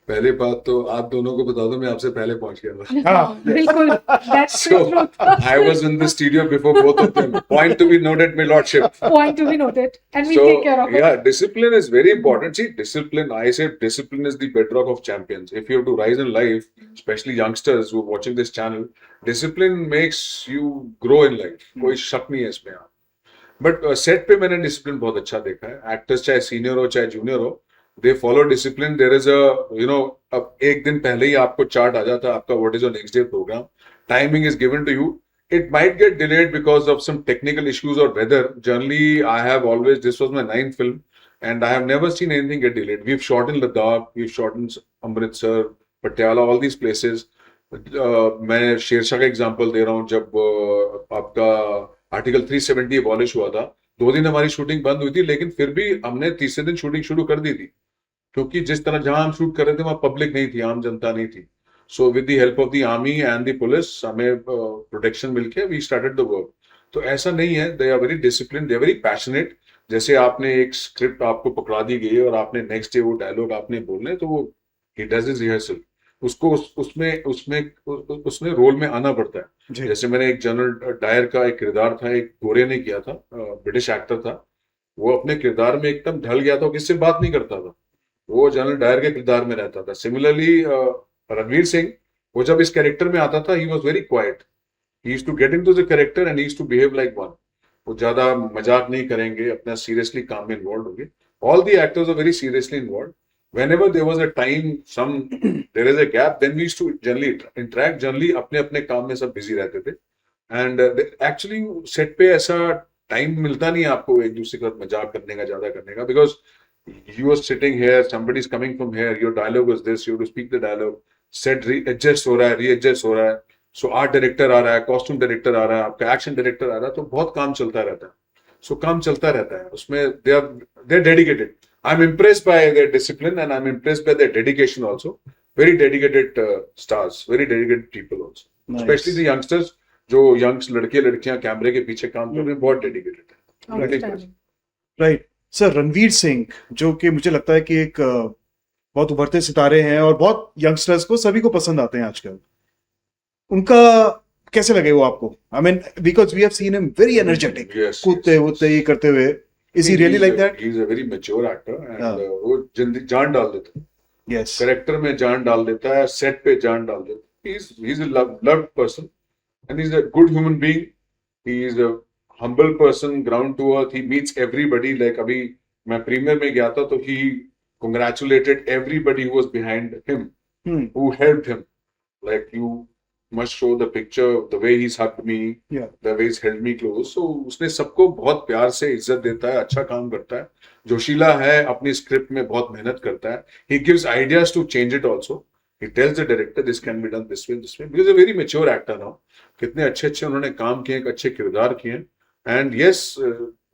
पहली बात तो आप दोनों को बता दो मैं आपसे पहले पहुंच गया था. हाँ, बिल्कुल. That's the So truth. I was in the studio before both of them. Point to be noted, my lordship. Point to be noted, and we So take care of it. yeah, discipline is very important. See, discipline. I say discipline is the bedrock of champions. If you have to rise in life, especially youngsters who are watching this channel, discipline makes you grow in life. कोई शक नहीं है इसमें. But set पे मैंने discipline बहुत अच्छा देखा है. एक्टर्स चाहे सीनियर हो चाहे जूनियर हो, they follow discipline. There is अब एक दिन पहले ही आपको चार्ट आ जाता है आपका what is your next day programme. Timing is given to you. It might get delayed because of some technical issues or weather. Generally, I have always, this was my 9th film, and I have never seen anything get delayed. We've shot in Ladakh, we've shot in Amritsar, Patiala, all these places. मैं शेरशाह का example दे रहा हूँ. जब आपका article 370 abolish हुआ था, 2 दिन हमारी शूटिंग बंद हुई थी, लेकिन फिर भी हमने तीसरे दिन शूटिंग शुरू कर दी थी, क्योंकि जिस तरह जहां हम शूट कर रहे थे वहां पब्लिक नहीं थी, आम जनता नहीं थी. So with the help of the army and the police हमें प्रोटेक्शन मिलके वी स्टार्टेड द वर्क. तो ऐसा नहीं है. They are very discipline, they are very passionate. जैसे आपने एक स्क्रिप्ट आपको पकड़ा दी गई है और आपने नेक्स्ट डे वो डायलॉग आपने बोलने, तो वो ही डज हिज रिहर्सल. उसको उसमें रोल में आना पड़ता है. जी. जैसे मैंने एक जनरल डायर का एक किरदार था, एक गोरे ने किया था, ब्रिटिश एक्टर था. वो अपने किरदार में एकदम ढल गया था, किससे बात नहीं करता था, वो जनरल डायर के किरदार में रहता था. सिमिलरली रणवीर सिंह, वो जब इस कैरेक्टर में आता था, he was very quiet. He used to get into the character and he used to behave like one. वो ज्यादा मजाक नहीं करेंगे, अपना सीरियसली काम में इन्वॉल्व होंगे. All the actors are very seriously involve. Whenever there was a time, there is a gap, then we used to generally interact. Generally अपने अपने काम में सब बिजी रहते थे. And actually सेट पे ऐसा टाइम मिलता नहीं है आपको एक दूसरे के साथ मजाक करने का, ज्यादा करने का, because you are sitting here, somebody is coming from here, your dialogue was this, you have to speak the dialogue, set adjust हो रहा है, readjust हो रहा है, so art director आ रहा है, costume director आ रहा है, आपका action director आ रहा है, तो बहुत काम चलता रहता है. So काम चलता रहता है उसमें. They are dedicated. I'm impressed by their discipline and I'm impressed by their dedication also. Very dedicated stars, very dedicated people also. Nice. Especially the youngsters, जो यंग्स लड़के लड़कियां कैमरे के पीछे काम कर रहे हैं, बहुत डेडिकेटेड है. Really impressed. Outstanding. Right sir. Ranveer Singh, जो कि मुझे लगता है कि एक बहुत उभरते सितारे हैं और बहुत यंगस्टर्स को, सभी को पसंद आते हैं आजकल. उनका कैसे लगे वो आपको? I mean because we have seen him very energetic, Yes, कूदते yes. वूदते ही करते हुए. Is he really like that? He's a very mature actor and हाँ. वो जल्दी जान डाल देता है, यस. करेक्टर में जान डाल देता है, सेट पे जान डाल देता है. He's a loved person and he's a good human being. He is a humble person, ground to earth. He meets everybody. Like अभी मैं प्रीमियर में गया था तो he congratulated everybody who was behind him, who helped him. Like you must show the picture, the way he's hugged me, Yeah. the way he's held me close. So उसने सबको बहुत प्यार से इज्जत देता है, अच्छा काम करता है. जोशीला है, अपनी स्क्रिप्ट में बहुत मेहनत करता है. He gives ideas to change it also. He tells the director this can be done this way, because he's a very mature actor now. कितने अच्छे अच्छे उन्होंने काम किए, अच्छे किरदार किए. And yes,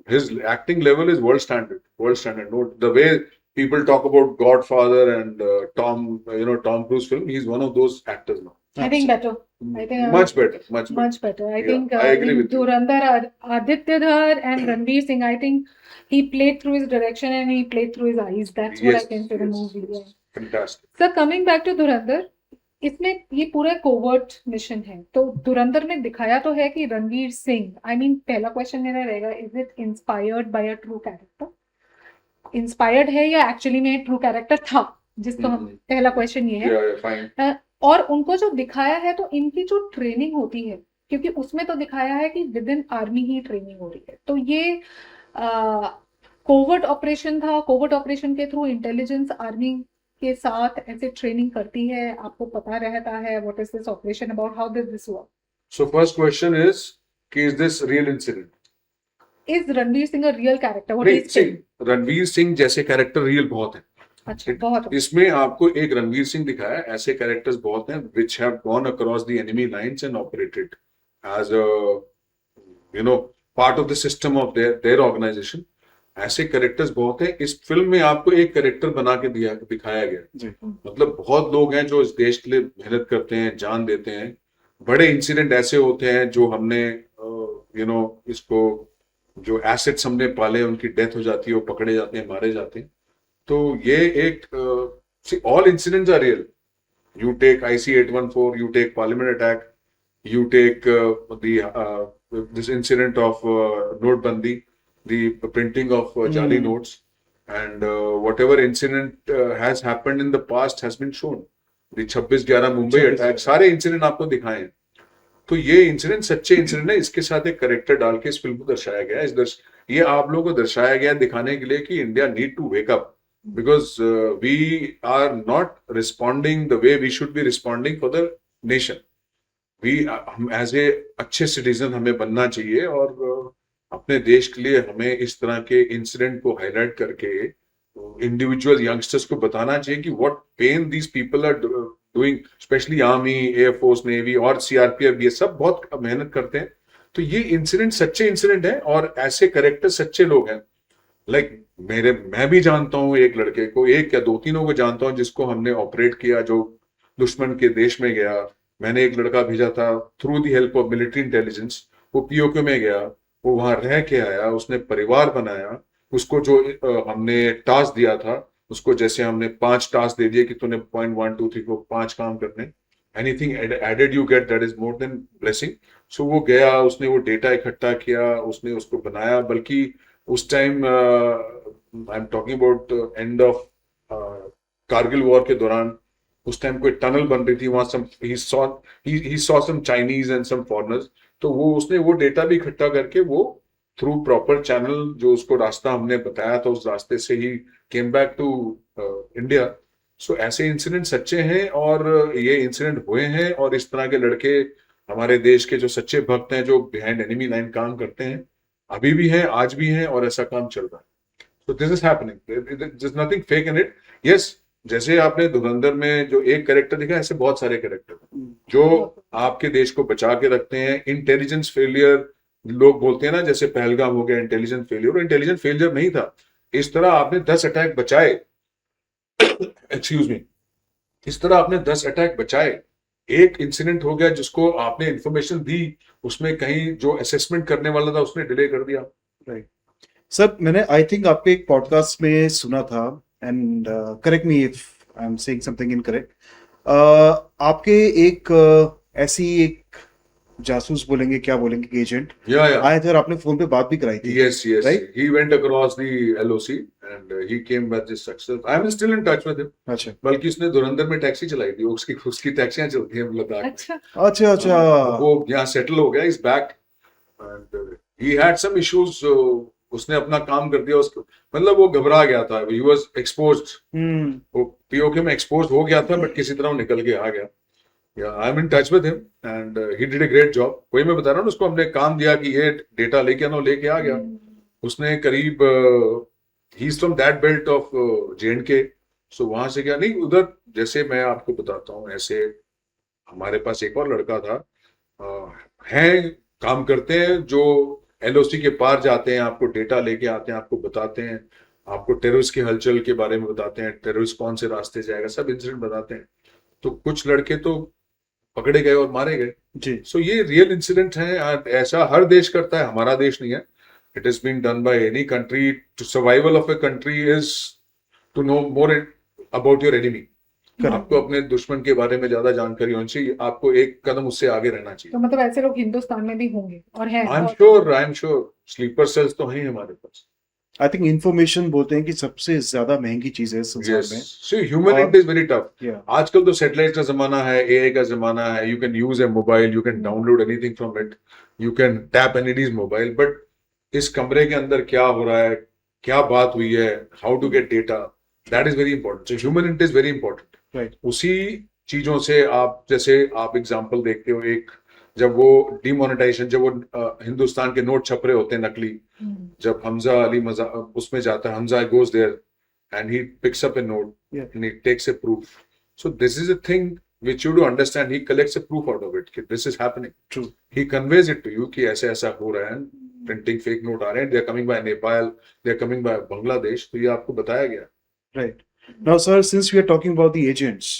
his acting level is world standard. No, the way people talk about Godfather and Tom Cruise film, he's one of those actors now. I think better. I think Much better. much better. I Yeah, think I agree in with you. Dhurandhar, Aditya Dhar and Ranveer Singh, I think he played through his direction and he played through his eyes. That's what I Yes, can say the yes, movie. yes. Yeah. Fantastic. Sir coming back to Dhurandhar, इसमें ये पूरा covert mission है. तो धुरंधर में दिखाया तो है कि रणवीर सिंह, आई मीन पहला क्वेश्चन मेरा रहेगा, is it inspired by a true character? Inspired है या एक्चुअली में ट्रू कैरेक्टर था, जिसको हम, पहला क्वेश्चन ये है. Yeah, fine. और उनको जो दिखाया है तो इनकी जो ट्रेनिंग होती है, क्योंकि उसमें तो दिखाया है कि with in army he training हो रही है, तो ये कोवर्ट ऑपरेशन था. कोवर्ट ऑपरेशन के थ्रू इंटेलिजेंस आर्मी के साथ ऐसे ट्रेनिंग करती है, आपको पता रहता है what is this operation about, how does this work? So first question is this real incident? Is Ranveer Singh a real character? What नहीं, इज see, रणवीर सिंह जैसे कैरेक्टर रियल बहुत हैं। अच्छा, बहुत इसमें आपको एक रणवीर सिंह दिखाया है, ऐसे कैरेक्टर्स बहुत हैं which have gone across the enemy lines and operated as a part of the system of their organization। ऐसे कैरेक्टर्स बहुत हैं। इस फिल्म में आपको एक कैरेक्टर बना के दिखाया गया। जी। मतलब बहुत लोग हैं जो इस देश के लिए मेहनत करते हैं, जान देते हैं। बड़े इंसिडेंट ऐसे होते हैं जो हमने इसको जो एसेट्स हमने पाले उनकी डेथ हो जाती है, वो पकड़े जाते हैं, मारे जाते हैं। तो ये एक all incidents are real. You take IC-814, you take Parliament attack, you take this incident of Notebandi, the printing of Jali notes, and whatever incident has happened in the past has been shown. The 26/11 Mumbai attack, सारे incident आपको दिखाए हैं। तो ये incident सच्चे incident है। इसके साथ एक करेक्टर डाल के इस फिल्म को दर्शाया गया है। ये आप लोगों को दर्शाया गया दिखाने के लिए कि India need to wake up, because we are not responding the way we should be responding for the nation. हम एज ए अच्छे सिटीजन हमें बनना चाहिए, और अपने देश के लिए हमें इस तरह के इंसिडेंट को हाईलाइट करके इंडिविजुअल यंगस्टर्स को बताना चाहिए कि what pain these people are doing, specially army, air force, navy और CRPF, ये सब बहुत मेहनत करते हैं। तो ये इंसिडेंट सच्चे इंसिडेंट है, और ऐसे कैरेक्टर सच्चे लोग हैं। मैं भी जानता हूँ एक लड़के को, एक या दो तीनों को जानता हूँ जिसको हमने ऑपरेट किया, जो दुश्मन के देश में गया। मैंने एक लड़का भेजा था through the help of military intelligence, वो POK में गया, वो वहां रह के आया, उसने परिवार बनाया। उसको जो हमने टास्क दिया था, उसको जैसे हमने 5 टास्क दे दिए कि तूने पॉइंट 1 2 3 4 5 काम करने, anything added you get, that is more than blessing. So वो गया, उसने वो डेटा इकट्ठा किया, उसने उसको बनाया। बल्कि उस time I am talking about end of Kargil war के दौरान, उस टाइम कोई टनल बन रही थी वहां, he saw some Chinese and some foreigners, तो उसने वो डेटा भी इकट्ठा करके वो थ्रू प्रॉपर चैनल, जो उसको रास्ता हमने बताया था, उस रास्ते से ही केम बैक टू इंडिया। सो ऐसे इंसिडेंट सच्चे हैं, और ये इंसिडेंट हुए हैं, और इस तरह के लड़के हमारे देश के जो सच्चे भक्त हैं, जो बिहाइंड एनिमी लाइन काम करते हैं, अभी भी हैं, आज भी हैं, और ऐसा काम चल रहा है। So this is happening, there is nothing fake in it. Yes, जैसे आपने धुरंधर में जो एक कैरेक्टर दिखा, ऐसे बहुत सारे कैरेक्टर जो आपके देश को बचा के रखते हैं। इंटेलिजेंस फेलियर लोग बोलते हैं ना, जैसे पहलगाम हो गया इंटेलिजेंस फेलियर, इंटेलिजेंस फेलियर नहीं था। इस तरह आपने 10 अटैक बचाए, एक्सक्यूज मी, इस तरह आपने 10 अटैक बचाए। एक इंसिडेंट हो गया जिसको आपने इंफॉर्मेशन दी, उसमें कहीं जो असेसमेंट करने वाला था उसने डिले कर दिया। राइट सर, मैंने आई थिंक आपके एक पॉडकास्ट में सुना था, and correct me if I am saying something incorrect, आपके एक ऐसी एक जासूस बोलेंगे, क्या बोलेंगे, एजेंट आए थे और आपने फोन पे बात भी कराई थी। Yes, right? he went across the LOC and he came with this success. I am still in touch with him. अच्छा बल्कि उसने धुरंधर में टैक्सी चलाई थी, उसकी टैक्सियां चलती हैं लद्दाख में। अच्छा, अच्छा अच्छा, वो यहाँ सेटल हो गया, is back, and he had some issues. उसने अपना काम कर दिया, उसको मतलब वो घबरा गया था, ही वाज एक्सपोज्ड, वो POK में एक्सपोज हो गया था, बट किसी तरह वो निकल के आ गया। I am in touch with him and he did a great job. वही मैं बता रहा हूँ, उसको हमने काम दिया कि ये डेटा लेके आना, लेके आ गया। उसने करीब he is from that belt of JNK, सो वहां से क्या नहीं, उधर जैसे मैं आपको बताता हूँ, ऐसे हमारे पास एक और लड़का था, हैं काम करते हैं, जो LOC के पार जाते हैं, आपको डेटा लेके आते हैं, आपको बताते हैं, आपको टेररिस्ट की हलचल के बारे में बताते हैं, टेररिस्ट कौन से रास्ते से आएगा, सब इंसिडेंट बताते हैं। तो कुछ लड़के तो पकड़े गए और मारे गए जी। सो ये रियल इंसिडेंट है। ऐसा हर देश करता है, हमारा देश नहीं है। It is been done by any country. To survival of a country is to know more about your enemy. आपको अपने दुश्मन के बारे में ज्यादा जानकारी होनी चाहिए, आपको एक कदम उससे आगे रहना चाहिए। तो मतलब ऐसे लोग हिंदुस्तान में भी होंगे और हैं। I am sure sleeper cells तो हैं हमारे पास। आई थिंक इंफॉर्मेशन बोलते हैं कि सबसे ज्यादा महंगी चीज है इस संसार में। See human is very tough. Yeah. आजकल तो सैटेलाइट का जमाना है, AI का जमाना है। You can use a mobile, you can download anything from it, you can tap any these mobile, but इस कमरे के अंदर क्या हो रहा है, क्या बात हुई है, how to get data, that is very important. So human is very important. Right. उसी चीजों से आप जैसे आप एग्जांपल देखते हो, एक जब वो डिमोनेटाइजेशन, जब वो हिंदुस्तान के नोट छप रहे होते हैं नकली, जब हमजा अली उसमें जाता है, Hamza goes there and he picks up a note. Yeah. And he takes a proof. So this is a thing which you do understand. He collects a proof out of it कि this is happening. True. He conveys it to you कि ऐसा ऐसा हो रहा है, printing fake note आ रहे हैं, they are coming by Nepal, they are coming by Bangladesh. तो ये आपको बताया गया. Right. Now, sir, since we are talking about the agents,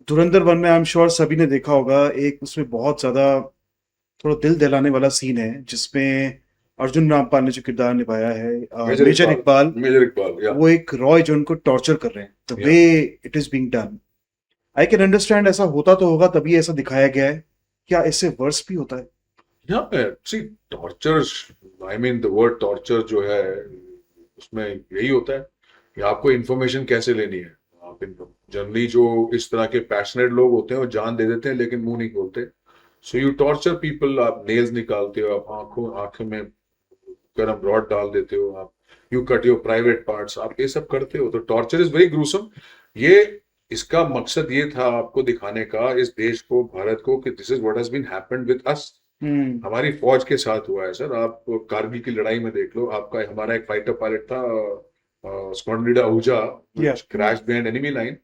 धुरंधर 1 में आई एम श्योर सभी ने देखा होगा, एक उसमें बहुत ज्यादा थोड़ा दिल दहलाने वाला सीन है जिसमें अर्जुन रामपाल ने जो किरदार निभाया है, मेजर इकबाल, वो एक रॉ एजेंट को टॉर्चर कर रहे हैं. The way it is being done, I can understand ऐसा होता तो होगा तभी ऐसा दिखाया गया है. क्या इससे वर्स भी होता है? See torture, I mean the word torture जो है उसमें यही होता है कि आपको इन्फॉर्मेशन कैसे लेनी है. आप जनरली जो इस तरह के पैशनेट लोग होते हैं वो जान दे देते हैं लेकिन मुंह नहीं खोलते. So you torture people. आप नेल्स निकालते हो, आप आंखों में गर्म रॉड डाल देते हो, आप you cut your private parts, आप ये सब करते हो. तो टॉर्चर इज वेरी ग्रूसम. ये इसका मकसद ये था आपको दिखाने का इस देश को, भारत को, कि this is what has been happened with us. हमारी फौज के साथ हुआ है सर. आप कारगिल की लड़ाई में देख लो, आपका हमारा एक फाइटर पायलट था squadron leader Ahuja, crash behind enemy line.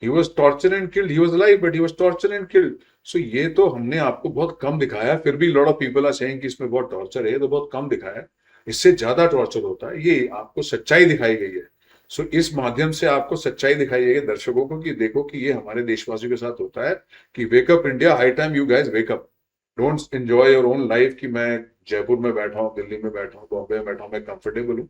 He was tortured and killed. He was alive, but he was tortured and killed. So ये तो हमने आपको बहुत कम दिखाया. फिर भी lot of people are saying कि इसमें बहुत टॉर्चर है, तो बहुत कम दिखाया. इससे ज्यादा टॉर्चर होता है. ये आपको सच्चाई दिखाई गई है. सो इस माध्यम से आपको सच्चाई दिखाई गई है दर्शकों को कि देखो कि ये हमारे देशवासियों के साथ होता है. कि wake up India, high time you guys wake up. Don't enjoy your own life कि मैं जयपुर में बैठा हूँ, दिल्ली में बैठा हूँ, बॉम्बे में बैठा हूँ, मैं कंफर्टेबल हूँ.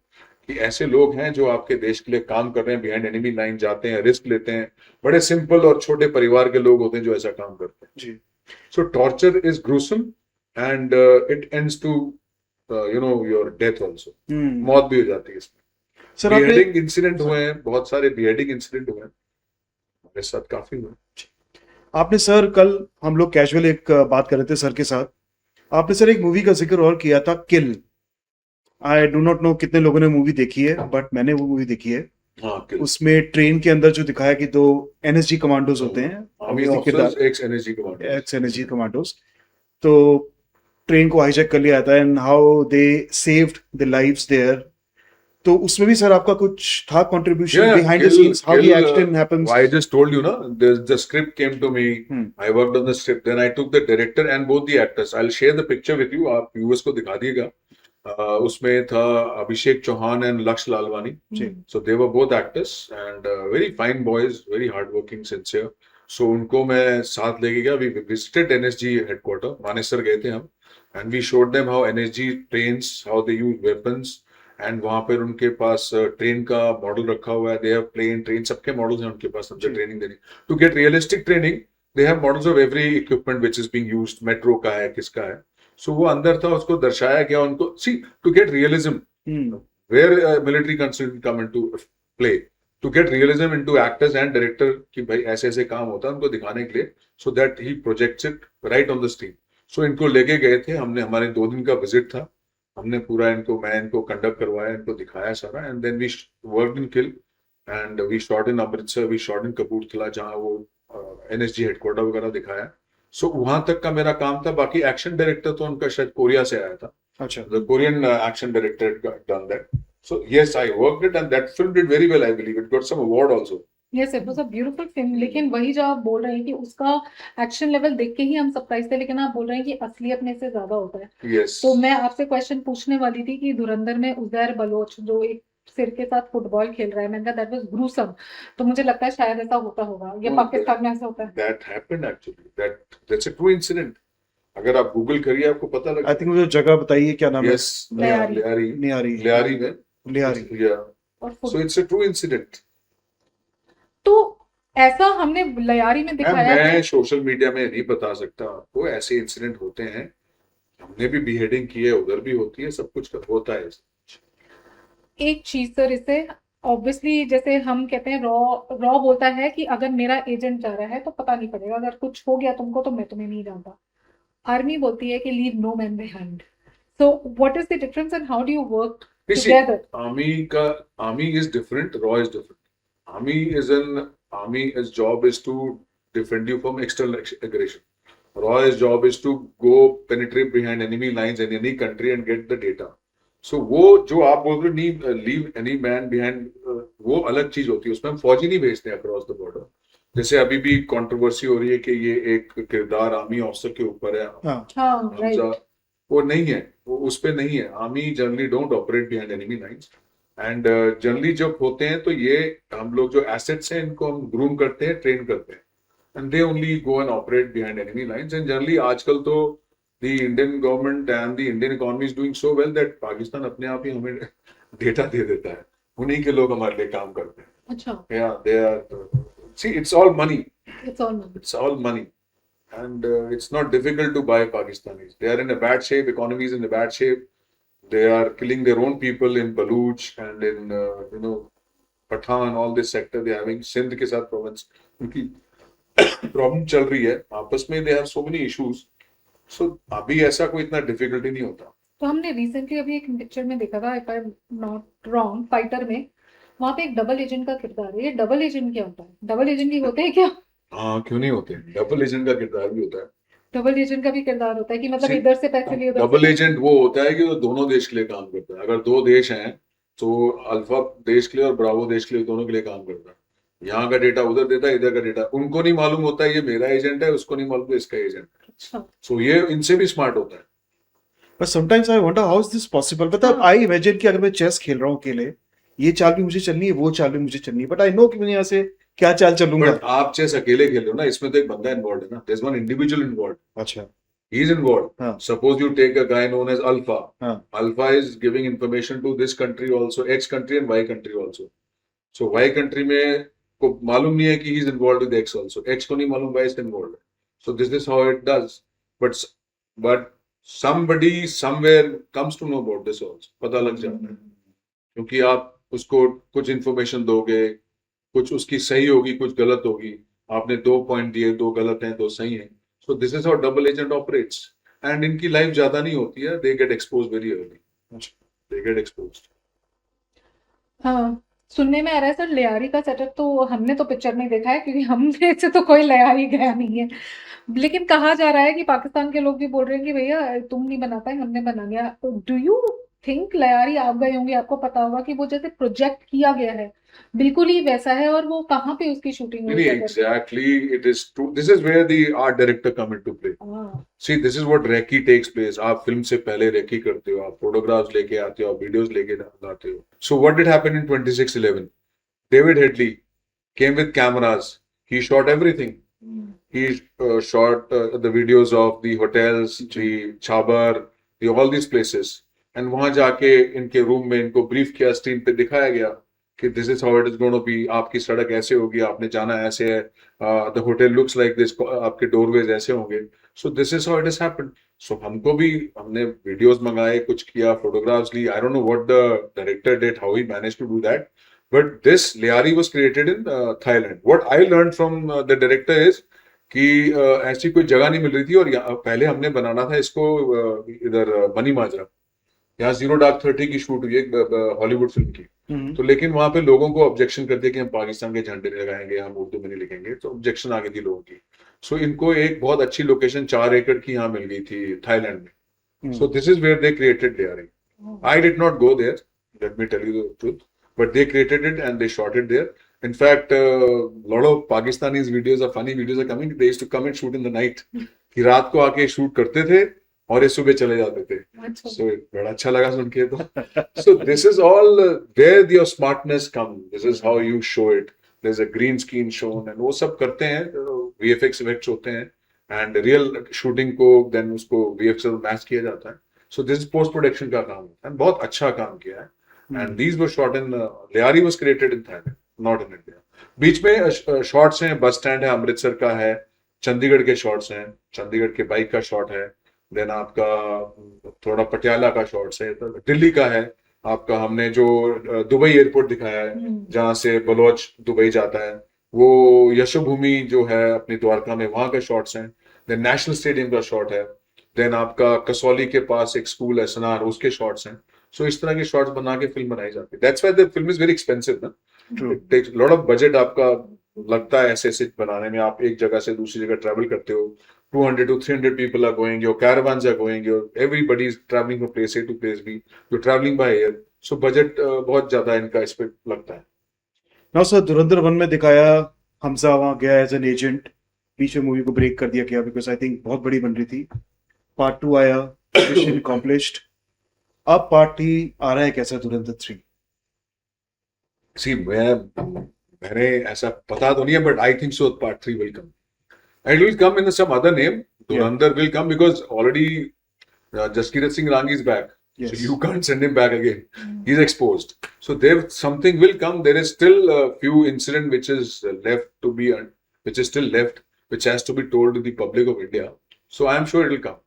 कि ऐसे लोग हैं जो आपके देश के लिए काम कर रहे हैं, बिहाइंड एनिमी लाइन जाते हैं, रिस्क लेते हैं. बड़े सिंपल और छोटे परिवार के लोग होते हैं जो ऐसा काम करते हैं जी. So torture is gruesome and it ends to you know your death also. मौत भी हो जाती है इसमें. सर बिहेडिंग इंसिडेंट हुए हैं, बहुत सारे बिहेडिंग इंसिडेंट हुए हैं हमारे साथ, काफी हुए. आपने सर कल हम लोग कैजुअल एक बात कर रहे थे सर के साथ, आपने सर एक मूवी का जिक्र और किया था, किल. आई डू नॉट नो कितने लोगों ने मूवी देखी है, बट मैंने वो मूवी देखी है. उसमें ट्रेन के अंदर जो दिखाया कि 2 एनएसजी कमांडोज होते हैं, एक्स एनएसजी कमांडोज, तो ट्रेन को हाईजैक कर लिया जाता है and how they saved the lives there. तो उसमें भी सर आपका कुछ था contribution behind the scenes, how the action happens? I just told you, the script came to me. I worked on the script, then I took the director and both the actors. I'll share the picture with you. आप viewers को दिखा दीजिएगा. उसमें था अभिषेक Chauhan and लक्ष्य Lalwani. So they were both actors and very fine boys, very hardworking, sincere. So उनको मैं साथ लेके गया. We visited NSG headquarter. Manesar गए थे हम, and we showed them how NSG trains, how they use weapons. And वहां पर उनके पास ट्रेन का मॉडल रखा हुआ है. दे हैव प्लेन, ट्रेन, सबके मॉडल्स हैं उनके पास. सबसे ट्रेनिंग देनी to get realistic training. They have models of every equipment which is being used. Metro का है, किसका है. सो वो अंदर था, उसको दर्शाया गया उनको. See to get realism where military concern come into play, to get realism into actors and director कि भाई ऐसे ऐसे काम होता है, उनको दिखाने के लिए. So that he projects it right on the screen. So इनको लेके गए थे हमने, हमारे 2 दिन का विजिट था. हमने पूरा मैं इनको कंडक्ट करवाया, इनको दिखाया सारा. And then we worked in Kill and we shot in Amritsar, we shot in Kapurthala, जहां वो एनएसजी हेडक्वार्टर वगैरह दिखाया. सो वहां तक का मेरा काम था. बाकी एक्शन डायरेक्टर तो उनका शायद कोरिया से आया था. अच्छा, the Korean action director done that. So yes, I worked it and that film did very well. I believe it got some award also. Yes, it was a beautiful film. लेकिन वही जो आप बोल रहे हैं कि उसका एक्शन लेवल देख के ही हम सरप्राइज थे, लेकिन आप बोल रहे हैं कि असलियत में से ज्यादा होता है. yes. तो मैं आपसे क्वेश्चन पूछने वाली थी कि धुरंधर में उजैर बलोच जो एक सिर के साथ फुटबॉल खेल रहा है, मैंने कहा दैट वाज ग्रूसम. तो मुझे लगता है शायद ऐसा होता होगा, ये पाकिस्तान में ऐसा होता है. That happened actually, that's a true incident. अगर आप गूगल करिए आपको पता लगेगा. आई थिंक मुझे जगह बताइए क्या नाम है. यस, लियारी में लियारी. या so it's a true incident. तो ऐसा हमने लियारी में दिखाया. मैं सोशल मीडिया में नहीं बता सकता आपको, ऐसे इंसिडेंट होते हैं. हमने भी बिहेडिंग की है, उधर भी होती है, सब कुछ होता है. एक चीज सर, इससे ऑब्वियसली जैसे हम कहते हैं रॉ बोलता है कि अगर मेरा एजेंट जा रहा है तो पता नहीं पड़ेगा, अगर कुछ हो गया तुमको तो मैं तुम्हें नहीं जानता. आर्मी बोलती है कि leave no man behind. So what is the difference and how do you work together? Army is different, रॉ is different. Army's job is to defend you from external aggression. Raw's job is to go penetrate behind enemy lines in any country and get the data. So वो जो आप बोल रहे हो नहीं leave any man behind, वो अलग चीज होती है, उसमें हम फौजी नहीं भेजते अक्रॉस द बॉर्डर. जैसे अभी भी कंट्रोवर्सी हो रही है कि ये एक किरदार आर्मी ऑफिसर के ऊपर है, हाँ हाँ, राइट. हमजा, वो नहीं है, वो उस पे नहीं है. Army generally don't operate behind enemy lines. And generally जब होते हैं तो ये हम लोग जो एसेट्स हैं इनको हम ग्रूम करते हैं, ट्रेन करते हैं, and they only go and operate behind enemy lines. And generally आजकल तो the Indian government and the Indian economy is doing so well that Pakistan अपने आप ही हमें डेटा दे देता है, उन्हीं के लोग हमारे लिए काम करते हैं. अच्छा. Yeah, they are. See, it's all money. It's all money. It's all money, and it's not difficult to buy Pakistanis. They are in a bad shape. Economy is in a bad shape. They are killing their own people in Baluch and in Pathan, all this sector. They are having Sindh के साथ province उनकी problem चल रही है आपस में. They have so many issues. So अभी ऐसा कोई इतना डिफिकल्टी नहीं होता. तो हमने रिसेंटली अभी एक पिक्चर में देखा था, if I am not wrong, fighter में वहां पे एक डबल एजेंट का किरदार है. ये डबल एजेंट क्या होता है? डबल एजेंट ही होते हैं क्या? हाँ, क्यों नहीं होते. डबल एजेंट का किरदार भी होता है. डबल एजेंट का भी किरदार होता है कि मतलब See, इधर से पैसे लिए उधर डबल से. एजेंट वो होता है कि वो दोनों देश के लिए काम करता है. अगर दो देश हैं तो अल्फा देश के लिए और ब्रावो देश के लिए, दोनों के लिए काम करता है. यहाँ का डेटा उधर देता है, इधर का डेटा उनको नहीं मालूम होता है ये मेरा एजेंट है, उसको नहीं मालूम इसका एजेंट है. अच्छा. सो ये इनसे भी स्मार्ट होता है. But sometimes I wonder how is this possible. मतलब आई इमेजिन कि अगर मैं चेस खेल रहा हूँ अकेले, ये चाल भी मुझे चलनी है, वो चाल भी मुझे चलनी है, बट आई नो कि मैं यहाँ से क्या चाल चलूंगा. बट आप चेस अकेले खेल रहे हो ना, इसमें तो एक बंदा इन्वॉल्व है ना. There is one individual involve. अच्छा. He is involved. हाँ. Suppose you take a guy known as Alpha. हाँ. Alpha is giving information to this country also, X country and Y country also. So Y country में को मालूम नहीं है कि he is involved with X also. X को नहीं मालूम Y is involved. So this is how it does. But somebody somewhere comes to know about this also. पता लग जाता है. क्योंकि आप उसको कुछ information दोगे, कुछ उसकी सही होगी, कुछ गलत होगी. आपने 2 पॉइंट दिए, 2 गलत हैं, 2 सही हैं. So this is how double agent operates. And इनकी लाइफ ज्यादा नहीं होती है. They get exposed very early. They get exposed. हाँ, सुनने में आ रहा है सर, लियारी का सेटअप तो हमने तो पिक्चर में देखा है क्योंकि हमने से तो कोई लियारी गया नहीं है, लेकिन कहा जा रहा है कि पाकिस्तान के लोग भी बोल रहे हैं कि भैया तुम नहीं बना पाए, हमने बना लिया. तो डू यू थिंक लियारी आप गए होंगे, आपको पता होगा कि वो जैसे प्रोजेक्ट किया गया है बिल्कुल ही वैसा है, और वो कहाँ पे उसकी शूटिंग हुई है? Exactly, it is true. This is where the art director come into play. हाँ. See, this is what recce takes place. आप फिल्म से पहले recce करते हो, आप फोटोग्राफ्स लेके आते हो, आप वीडियोस लेके आते हो. So what did happen in 2611? David Headley came with cameras. He shot everything. He shot the videos of the hotels, the Chabar, all these places. And वहां जाके इनके रूम में इनको ब्रीफ किया, स्क्रीन पे दिखाया गया कि this is how it is going to be. आपकी सड़क ऐसे होगी, आपने जाना ऐसे है, the hotel looks like this, आपके डोरवेज ऐसे होंगे. So this is how it has happened. So हमको भी, हमने वीडियोस मंगाए, कुछ किया, फोटोग्राफ्स ली. I don't know what the director did, how he managed to do that. But this Lyari was created in Thailand. What I learn from the director is कि ऐसी कोई जगह नहीं मिल रही थी. और पहले हमने बनाना था इसको इधर मनी माजरा, यहाँ जीरो डार्क 30 की शूट हुई है हॉलीवुड फिल्म की. तो लेकिन वहां पे लोगों को ऑब्जेक्शन कर दिया कि हम पाकिस्तान के झंडे नहीं लगाएंगे, हम उर्दू में नहीं लिखेंगे. तो ऑब्जेक्शन आ गई थी लोगों की. सो इनको एक बहुत अच्छी लोकेशन 4 एकड़ की यहाँ मिल गई थी थाईलैंड में. So this is where they created Lyari. I did not go there, let me tell you the truth, but they created it and they shot it there. In fact, lot of Pakistanis videos or funny videos are coming. They used to come and shoot in the night. कि रात को आके shoot करते थे और ये सुबह चले जाते थे. So बड़ा अच्छा लगा सुन के. तो so this is all where your smartness comes. This is how you show it. There's a green screen shown and वो सब करते हैं. VFX effects होते हैं and real shooting को then उसको VFX से मैच किया जाता है. So this is post production का काम है and बहुत अच्छा काम किया है. And these were shot in Liari was created in Thailand, not in India. बीच में शॉट्स हैं, बस स्टैंड है, अमृतसर का है, चंडीगढ़ के शॉट्स हैं, चंडीगढ़ के बाइक का शॉट है, देन आपका थोड़ा पटियाला का शॉट्स है, दिल्ली का है आपका. हमने जो दुबई एयरपोर्ट दिखाया है जहाँ से बलोच दुबई जाता है, वो यशोभूमि जो है अपनी द्वारका में, वहां के शॉट्स हैं. देन नेशनल स्टेडियम का शॉट है. देन आपका कसौली के पास एक स्कूल है सनार, उसके शॉट्स हैं. सो इस तरह के शॉट्स बना के फिल्म बनाई जाती है. That's why the film is very expensive ना. True. It takes lot of budget आपका लगता है ऐसे ऐसे बनाने में। आप एक जगह से दूसरी जगह ट्रैवल करते हो, 200 to 300 people are going, your caravans are going, your everybody is traveling from place A to place B, you're traveling by air, so budget बहुत ज्यादा इनका इस पे लगता है। नाउ सर, धुरंधर 1 में दिखाया हमजा वहां गया एज एन एजेंट, बीच में मूवी को ब्रेक कर दिया गया बिकॉज आई थिंक बहुत बड़ी बन रही थी। पार्ट 2 आया, मिशन अकॉम्प्लिश्ड। अब पार्ट 3 आ रहा है कैसा, धुरंधर 3? सी मैंने ऐसा पता तो नहीं है, but I think so part 3 will come. It will come in some other name. Dhurandhar will come because already Jaskirat Singh Rangi is back. Yes. So you can't send him back again. He's exposed. So there something will come. There is still a few incident which is left to be, which is still left, which has to be told to the public of India. So I am sure it will come.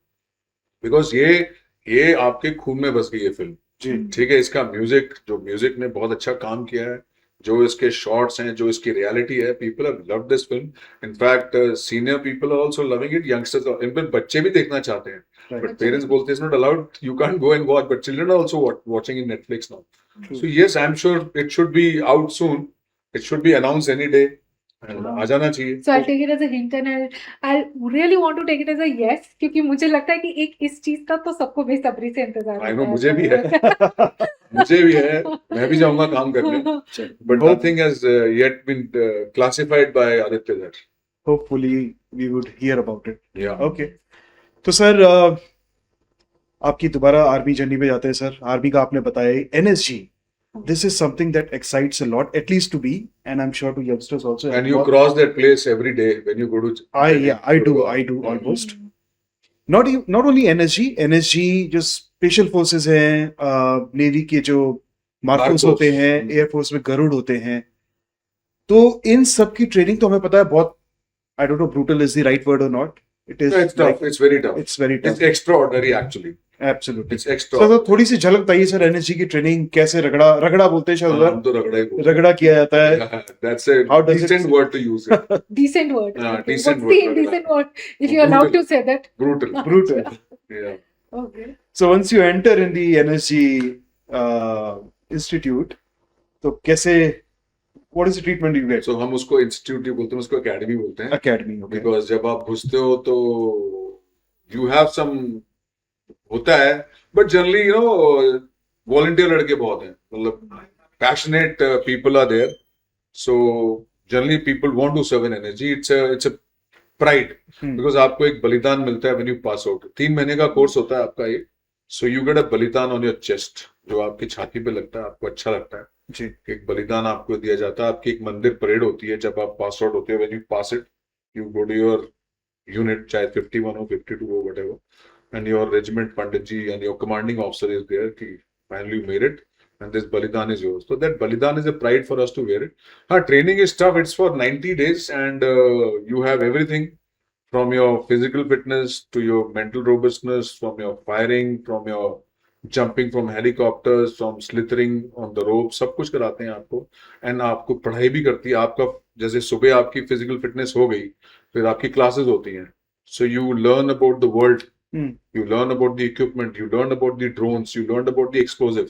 Because ये आपके खून में बस गई है film. जी। ठीक है, इसका म्यूजिक, जो म्यूजिक ने बहुत अच्छा काम किया है, जो इसके शॉट्स हैं, जो इसकी रियलिटी है, people have loved this film. In fact senior people are also loving it, youngsters, in fact बच्चे भी देखना चाहते हैं, बट पेरेंट्स बोलते हैं it's not allowed, you can't go and watch, but children are also watching in Netflix now. So yes, I am sure it should be out soon, it should be announce any day, आ जाना चाहिए। So I'll take it as a hint and I'll really want to take it as a yes, क्योंकि मुझे लगता है कि एक इस चीज का तो सबको बेसब्री से इंतजार आई होता नो, है। मुझे भी है, मुझे भी है, मैं भी जाऊंगा काम करने, but nothing has yet been classified by Aditya Dutt. Hopefully we would hear about it. या ओके, तो सर आपकी दोबारा आर्मी जर्नी पे जाते हैं सर। आर्मी का आपने बताया, NSG, this is something that excites a lot, at least to me, and I'm sure to youngsters also. And you cross that place every day when you go to. I do almost. Not only NSG जो special forces हैं, navy के जो Marcos होते हैं, air force में गरुड़ होते हैं, तो इन सब की ट्रेनिंग तो हमें पता है बहुत, I don't know brutal is the right word or not. It is. It's tough. It's very tough. It's very tough. It's extraordinary actually. Absolutely. It's extraordinary. तो थोड़ी सी झलक बताइए सर, एनएसजी की ट्रेनिंग कैसे, रगड़ा बोलते हैं शायद, हम तो रगड़ा ही बोलते हैं। रगड़ा किया जाता है। That's a How does it- decent word to use. It. Decent word. Okay. Decent What's the word, indecent word? If you're allowed to say that. Brutal. Brutal. Yeah. Okay. So once you enter in the NSG institute, तो कैसे, what is the treatment you get? So हम उसको institute ही बोलते हैं, उसको academy बोलते हैं। Academy, okay. Because जब आप घुसते हो तो you have some होता है, but generally you know volunteer लड़के बहुत हैं, मतलब passionate people are there, so generally people want to serve in energy. It's a pride because आपको एक बलिदान मिलता है when you pass out. 3 महीने का कोर्स होता है आपका ये, so you get a बलिदान on your chest, जो आपकी छाती पे लगता है, आपको अच्छा लगता है। जी। एक बलिदान आपको दिया जाता है। आपकी एक मंदिर परेड होती है जब आप पास आउट होते हो, when you pass it, you go to your unit, चाहे 51 हो, 52 हो, whatever, and your regiment Pandit ji and your commanding officer is there कि finally you made it and this balidan is yours. So that balidan is a pride for us to wear it. Training is tough. It's for 90 days and you have everything from your physical fitness to your mental robustness, from your firing, from your jumping from helicopters, from slithering on the rope, सब कुछ कराते हैं आपको। and आपको पढ़ाई भी करती है। आपका जैसे सुबह आपकी फिजिकल फिटनेस हो गई, फिर आपकी क्लासेस होती हैं, so you learn about the world, you learn about the equipment, you learn about the drones, you learn about the explosive.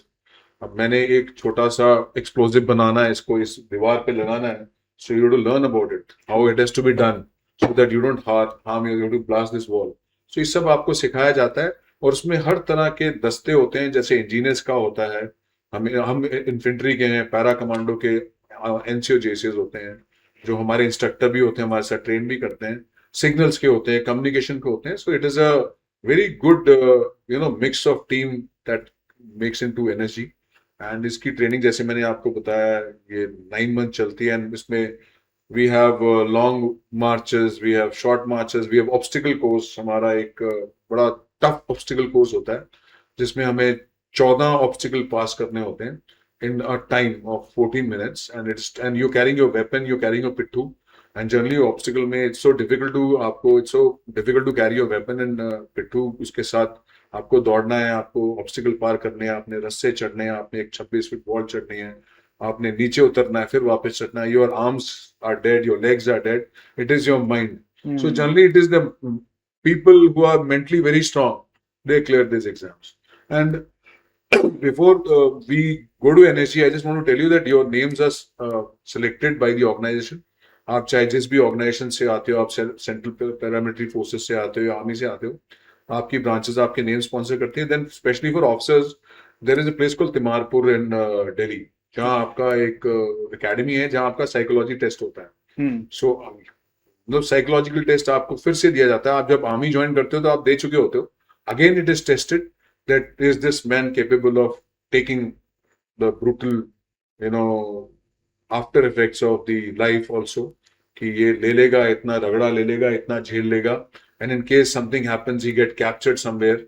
अब मैंने एक छोटा सा एक्सप्लोजिव बनाना है, इसको इस दीवार पे लगाना है, so you have to learn about it, how it has to be done, so that you don't harm, you have to blast this wall. So ये सब आपको सिखाया जाता है और उसमें हर तरह के दस्ते होते हैं, जैसे इंजीनियर्स का होता है, हम इन्फेंट्री के हैं, पैरा कमांडो के, एनसीओ जेसीएस होते हैं, जो हमारे इंस्ट्रक्टर भी होते हैं, हमारे साथ ट्रेन भी करते हैं, सिग्नल्स के होते हैं, कम्युनिकेशन के होते हैं। So it is a very good mix of team that makes into energy. And इसकी ट्रेनिंग जैसे मैंने आपको बताया, ये 9 मंथ चलती है एंड इसमें we have long marches, we have short marches, we have obstacle course. हमारा एक बड़ा टफ ऑब्स्टिकल कोर्स होता है जिसमें हमें 14 ऑब्स्टिकल पास करने होते हैं in a time of 14 minutes, and you're carrying your weapon, you're carrying your pittu, and generally obstacle में it's so difficult to carry your weapon and pittu, उसके साथ आपको दौड़ना है, आपको ऑब्स्टिकल पार करने हैं, आपने रस्से चढ़ने हैं, आपने एक 26 फीट वॉल चढ़नी है, आपने नीचे उतरना है, फिर वापस चढ़ना है। Your arms are dead, your legs are dead, it is your mind. So generally it is the people who are mentally very strong, they clear these exams. And before we go to NSG, I just want to tell you that your names are selected by the organization. आप चाहे जिस भी organisation से आते हो, आप central paramilitary forces से आते हो या आर्मी से आते हो, आपकी ब्रांचेस आपके नेम स्पॉन्सर करती हैं. Then specially for officers there is a place called Timarpur in Delhi, जहाँ आपका एक एकेडमी है जहाँ आपका साइकोलॉजी टेस्ट होता है. सो मतलब साइकोलॉजिकल टेस्ट आपको फिर से दिया जाता है. आप जब आर्मी ज्वाइन करते हो तो आप दे चुके होते हो. Again it is tested that is this man capable of taking the brutal, after effects of the life also, कि ये ले लेगा, इतना रगड़ा ले लेगा, इतना झेल लेगा, and in case something happens he get captured somewhere,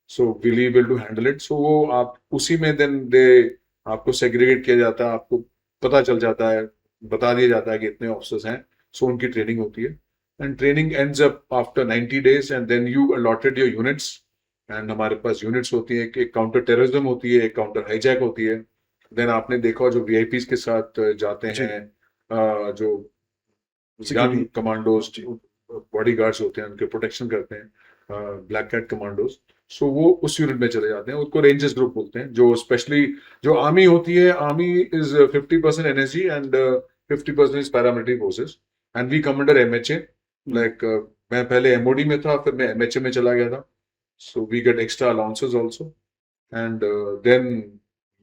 so will he able to handle it. So वो आप उसी में then आपको segregate किया जाता है, आपको पता चल जाता है, बता दिया जाता है कि इतने ऑफिसर्स हैं. So उनकी ट्रेनिंग होती है, and training ends up after 90 days and then you allotted your units. And हमारे पास यूनिट्स होती है, एक काउंटर टेररिज्म होती है, एक काउंटर हाईजैक होती है. देन आपने देखा जो वीआईपीज के साथ जाते हैं, जो यंग कमांडोज बॉडी गार्ड्स होते हैं, उनके प्रोटेक्शन करते हैं, ब्लैक कैट कमांडोज. सो वो उस यूनिट में चले जाते हैं, उसको रेंजर्स ग्रुप बोलते हैं. जो स्पेशली जो आर्मी होती है, army is 50% NSG and 50% is paramilitary forces and we come under MHA. Like मैं पहले एमओडी में था, फिर मैं एमएचए में चला गया था. So we get extra allowances also, and then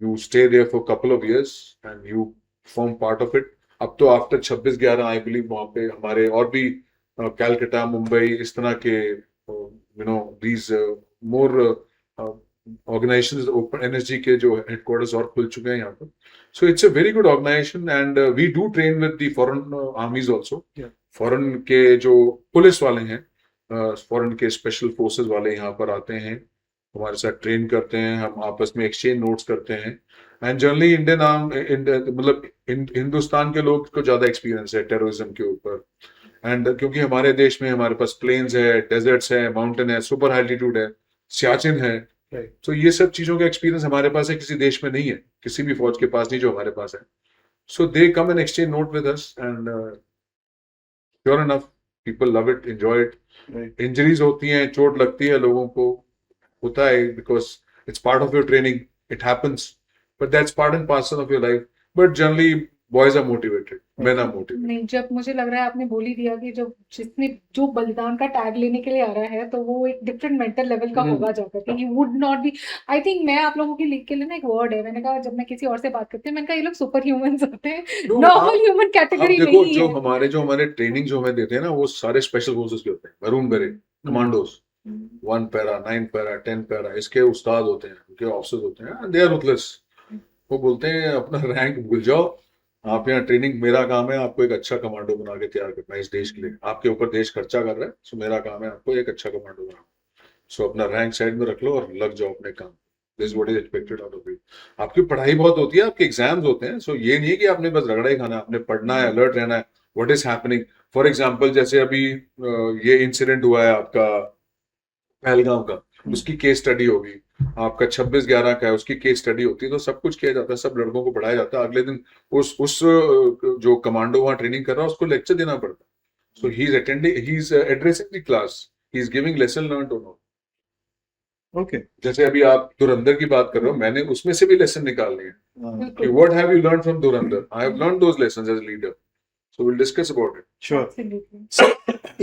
you stay there for a couple of years and you form part of it. अब तो after 26/11 I believe वहाँ पे हमारे और भी कैलकाटा, मुंबई, इस तरह के these more organizations, open NSG के जो headquarters और खुल चुके हैं यहाँ पर. So it's a very good organization and we do train with the foreign armies also. Foreign के जो पुलिस वाले हैं, फॉरेन के स्पेशल फोर्सेस वाले यहाँ पर आते हैं, हमारे साथ ट्रेन करते हैं, हम आपस में एक्सचेंज नोट्स करते हैं. एंड जनरली इंडियन मतलब हिंदुस्तान के लोग को ज्यादा एक्सपीरियंस है टेररिज्म के ऊपर. एंड क्योंकि हमारे देश में हमारे पास प्लेन्स है, डेजर्ट्स है, माउंटेन है, सुपर एल्टीट्यूड है, सियाचिन है. तो ये सब चीजों का एक्सपीरियंस हमारे पास है, किसी देश में नहीं है, किसी भी फौज के पास नहीं जो हमारे पास है. So they come and exchange note with us and sure enough people love it, enjoy it. Injuries होती हैं, चोट लगती है, लोगों को होता है, because it's part of your training, it happens, but that's part and parcel of your life. But generally boys are motivated, men are motivated. नहीं, जब मुझे लग रहा है आपने बोल ही दिया कि जो बलिदान का टैग लेने के लिए आ रहा है, तो वो एक डिफरेंट मेंटल लेवल का होगा जाकर कि he would not be. I think मैं आप लोगों के लिए ना एक वर्ड है, मैंने कहा जब मैं किसी और से बात करती हूँ, मैंने कहा ये लोग सुपर ह्यूमंस होते हैं, नॉर्मल ह्यूमन कैटेगरी देखो, नहीं है. जो हमारे ट्रेनिंग जो हमें देते हैं ना, वो सारे स्पेशल फोर्सेस के होते हैं, maroon बेरेट commandos, 1 para, 9 para, 10 para, इसके उस्ताद होते हैं, उनके ऑफिसर्स होते हैं, दे आर रुथलेस. वो बोलते हैं अपना रैंक भूल जाओ, आप यहाँ ट्रेनिंग, मेरा काम है आपको एक अच्छा कमांडो बना के तैयार करना इस देश के लिए. आपके ऊपर देश खर्चा कर रहा है, सो मेरा काम है आपको एक अच्छा कमांडो बनाना. सो अपना रैंक साइड में रख लो और लग जाओ अपने काम. This what is expected out of you. आपकी पढ़ाई बहुत होती है, आपके एग्जाम्स होते हैं, सो ये नहीं है कि आपने बस रगड़ा ही खाना है, आपने पढ़ना है, अलर्ट रहना है, what is happening. For example जैसे अभी ये इंसिडेंट हुआ है आपका पहलगाम का, उसकी केस स्टडी होगी. आपका 26/11 का है, उसकी केस स्टडी होती है. तो सब कुछ किया जाता है, सब लड़कों को पढ़ाया जाता है. अगले दिन उस जो कमांडो वहां ट्रेनिंग कर रहा है, उसको लेक्चर देना पड़ता है. So he is attending, he is addressing the class, he is giving lesson learn to know. Okay, जैसे अभी आप धुरंधर की बात कर रहे हो, मैंने उसमें से भी लेसन निकालने हैं कि what have you learn from Dhurandhar. I have learn those lessons as leader. So we'll discuss about it. sure. Absolutely. So,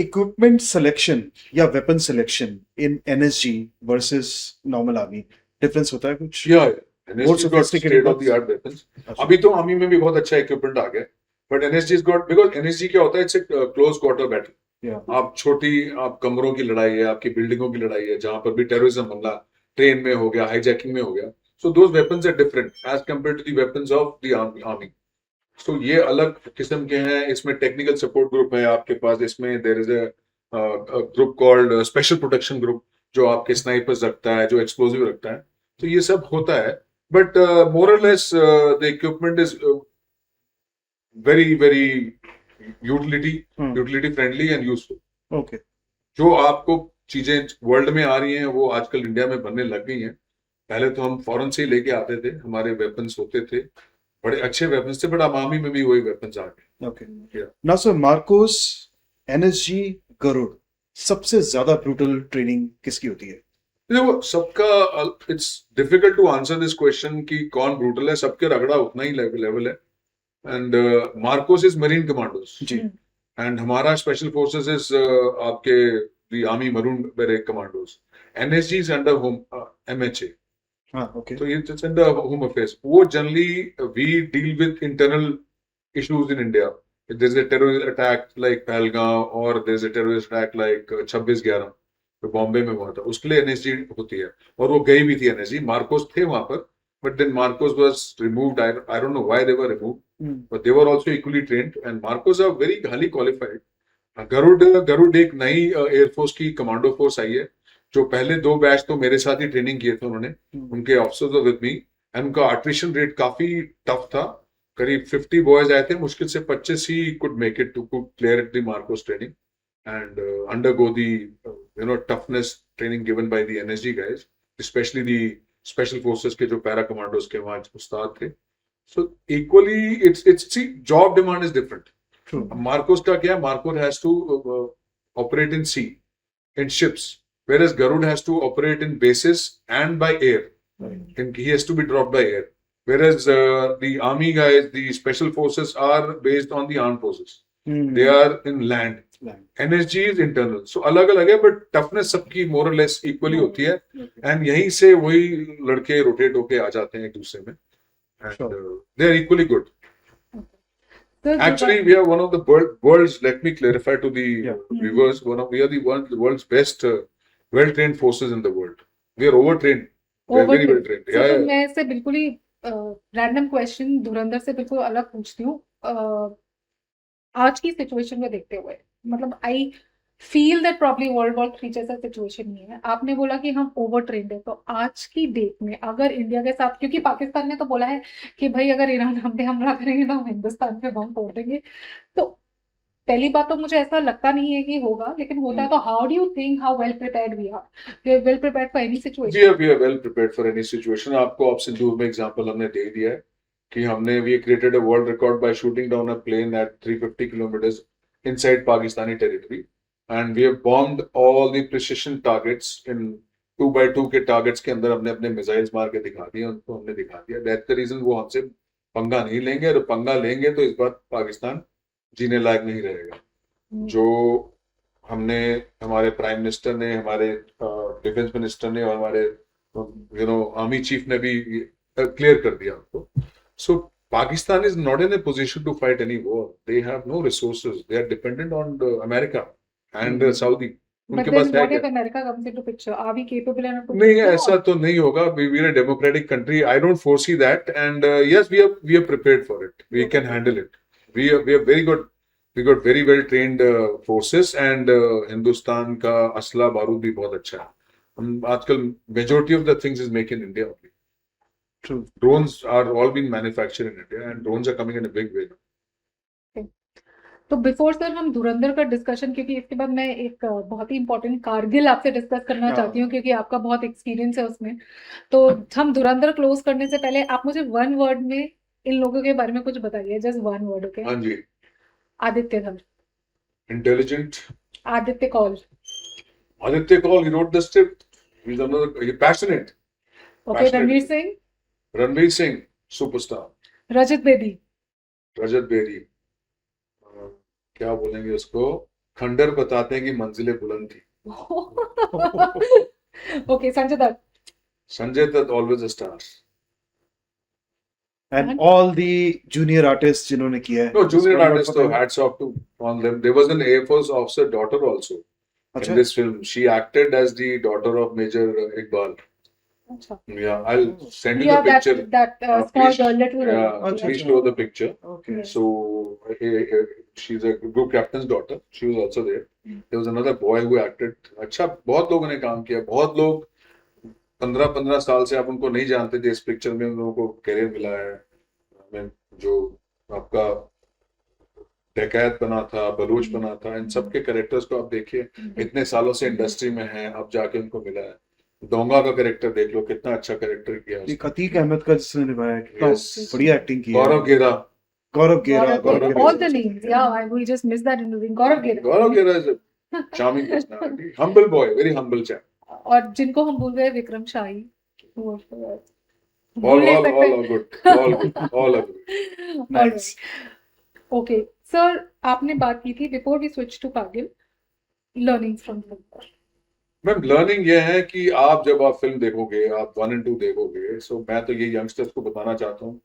equipment selection या weapon selection in NSG versus normal army, difference होता है कुछ? Yeah, More NSG got sophisticated state of the art weapons. अभी तो army में भी बहुत अच्छा इक्विपमेंट आ गया, but NSG has got, because NSG क्या होता है, it's a close quarter battle. Yeah. आप कमरों की लड़ाई है, आपकी बिल्डिंगों की लड़ाई है, जहां पर भी टेररिज्म हमला ट्रेन में हो गया, हाईजैकिंग में हो गया. So those weapons are different as compared to the weapons of the army. तो ये अलग किस्म के हैं. इसमें टेक्निकल सपोर्ट ग्रुप है आपके पास, इसमें there is a group called special protection group, जो आपके स्नाइपर्स रखता है, जो एक्सप्लोजिव रखता है. तो ये सब होता है, बट मोर और less the equipment is very very utility friendly and useful. Okay, जो आपको चीजें वर्ल्ड में आ रही हैं, वो आजकल इंडिया में बनने लग गई हैं. पहले तो हम फॉरेन से ही लेके आते थे, हमारे वेपन्स होते थे, बड़े अच्छे वेपन्स थे, बट अब आर्मी में भी वही वेपन्स आ गए. Okay. Now sir, MARCOS, NSG, Garud, सबसे ज्यादा ब्रूटल ट्रेनिंग किसकी होती है? देखो सबका it's difficult to answer this question कि कौन ब्रूटल है. सबके रगड़ा उतना ही लेवल है. And MARCOS is marine commandos जी एंड हमारा स्पेशल फोर्सेस इज आपके the army maroon beret commandos. NSG is under home MHA. हाँ okay So it's under home affairs. वो generally we deal with internal issues in India. If there's a terrorist attack like Pahalgam or there's a terrorist attack like 26/11 तो बॉम्बे में हुआ था, उसके लिए NSG होती है. और वो गई भी थी एनएसजी. मार्कोस थे वहां पर, but then Marcos was removed. I don't know why they were removed, but they were also equally trained and Marcos are very highly qualified. Garuda एक नई एयरफोर्स की कमांडो फोर्स आई है. जो पहले 2 बैच तो मेरे साथ ही ट्रेनिंग किए थे उन्होंने. उनके ऑफिसर्स विद मी एंड उनका अट्रिशन रेट काफी टफ था. करीब 50 बॉयज आए थे, मुश्किल से 25 he could make it to clear the Marcos training and undergo the toughness training given by the NSG guys, specially the special forces के जो पैरा कमांडोज के वहां उस्ताद थे. सो equally it's C job demand is different. Marcos का क्या है? Marcos has to operate in sea, in ships, whereas Garud has to operate in bases and by air. And he has to be dropped by air. Whereas the army guys, the special forces are based on the armed forces. They are in land. NSG is internal. So अलग अलग है, but toughness सबकी more or less equally होती है. And यहीं से वही लड़के rotate होके आ जाते हैं एक दूसरे में. And they are equally good. Actually, we are one of the world's. Let me clarify to the viewers. We are the world's best, well-trained forces in the world. We are overtrained. We are very well trained. So, तो मैं इससे बिल्कुल ही random question धुरंधर से बिल्कुल अलग पूछती हूँ. आज की सिचुएशन में देखते हुए, मतलब I feel that probably world war 3 जैसा सिचुएशन नहीं है. आपने बोला कि हम ओवर ट्रेंड है, तो आज की डेट में अगर इंडिया के साथ, क्योंकि पाकिस्तान ने तो बोला है कि भाई अगर ईरान हम पे हमला करेंगे तो हम हिंदुस्तान पे बम फोड़ देंगे, तो पहली बात तो मुझे ऐसा लगता नहीं है कि होगा, लेकिन होता है तो how do you think how well prepared we are? We are well prepared for any situation. We are well prepared for any situation. आपको अब सिंदूर में एग्जांपल हमने दे दिया है कि हमने we created a world record by shooting down a plane at 350 kilometres inside Pakistani territory. And we have bombed all the precision targets in 2x2 के targets के अंदर हमने अपने मिसाइल्स मार के दिखा दिए, उनको हमने दिखा दिया. दैट्स द रीजन वो हमसे पंगा नहीं लेंगे, और पंगा लेंगे तो इस बार पाकिस्तान जीने लायक नहीं रहेगा. जो हमने हमारे प्राइम मिनिस्टर ने, हमारे डिफेंस मिनिस्टर ने और हमारे आर्मी चीफ ने भी क्लियर कर दिया आपको. सो Pakistan is not in a position to fight any war. They have no resources. They are dependent on America and Saudi. But then what if America comes into picture? Are we capable enough to? नहीं, ऐसा तो नहीं होगा. We are a democratic country. I don't foresee that. And yes, we are prepared for it. We can handle it. We are very good. We got very well trained forces and Hindustan का असला बारूद भी बहुत अच्छा है. हम आजकल majority of the things is made in India only. True. Drones are all being manufactured in India and drones are coming in a big way. तो बिफोर सर हम धुरंधर का डिस्कशन, क्योंकि इसके बाद मैं एक बहुत ही इंपॉर्टेंट कारगिल आपसे डिस्कस करना चाहती हूँ, क्योंकि आपका बहुत एक्सपीरियंस है उसमें. तो हम धुरंधर क्लोज करने से पहले आप मुझे 1 वर्ड में इन लोगों के बारे में कुछ बताइए. Just 1 word. ओके. हाँ जी. Aditya Dhar. Intelligent. Aditya Kaul. Aditya Kaul, he wrote the script. He's passionate. Okay. Ranveer Singh. Ranveer Singh, superstar. Rajat Bedi. Rajat Bedi, क्या बोलेंगे उसको, खंडर बताते हैं कि मंजिलें बुलंद थी. Okay. Sanjay Dutt. Sanjay Dutt always a star. And all the junior artists जिन्होंने किया है. No, junior artists, so hats off to all them. There was an Air Force officer daughter also in this film. She acted as the daughter of Major Iqbal. Yeah, I'll send you the picture. That small girl, little girl. Yeah, please show the picture. Okay. So she's a group captain's daughter. She was also there. There was another boy who acted. अच्छा, बहुत लोगों ने काम किया. बहुत लोग 15 साल से आप उनको नहीं जानते थे. इस पिक्चर में उन लोगों को करियर मिला है. जो आपका डकैत बना था, बलूच बना था, इन सबके कैरेक्टर्स को आप देखिए. इतने सालों से इंडस्ट्री में हैं, अब जाके उनको मिला है. डोंगा का कैरेक्टर देख लो, कितना अच्छा कैरेक्टर किया है. अतीक अहमद का जिसने निभाया, कितना बढ़िया एक्टिंग की है. गौरव घेरा. All the names. Yeah, we just missed that in the movie. Gaurav Gera. Gaurav Gera is a charming personality. Humble boy, very humble chap. और जिनको हम भूल गए विक्रम शाही, वो all भूल नहीं all सकते। all are good, all good, all are good. Nice. Okay sir, आपने बात की थी before we switch to Kargil, learnings from film. Ma'am learning ये है कि जब आप फिल्म देखोगे, आप 1 और 2 देखोगे, सो मैं तो ये यंगस्टर्स को बताना चाहता हूँ,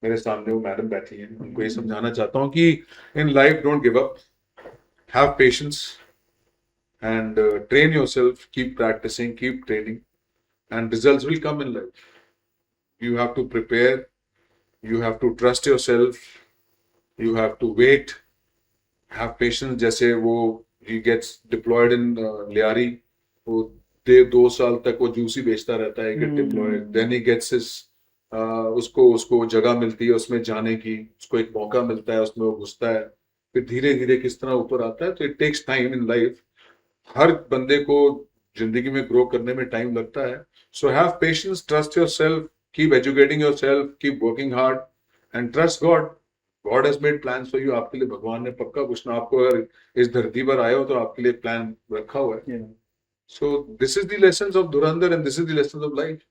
मेरे सामने वो मैडम बैठी हैं, उनको ये समझाना चाहता हूँ कि in life don't give up, have patience and train yourself, keep practising, keep training and results will come in life. You have to prepare, you have to trust yourself, you have to wait, have patience. जैसे वो he gets deployed in Lyari, वो 2 साल तक वो juice ही बेचता रहता है, get deployed, then he gets his उसको जगह मिलती है उसमें जाने की, उसको एक मौका मिलता है, उसमें वो घुसता है, फिर धीरे धीरे किस तरह ऊपर आता है. तो it takes time in life, हर बंदे को जिंदगी में ग्रो करने में टाइम लगता है. So have patience, trust yourself, keep educating yourself, keep working hard and trust God. God has made plans for you. आपके लिए भगवान ने पक्का कुछ ना, आपको अगर इस धरती पर आए हो तो आपके लिए प्लान रखा हुआ है. Yeah. So this is the lessons of Dhurandhar and this is the lessons of life.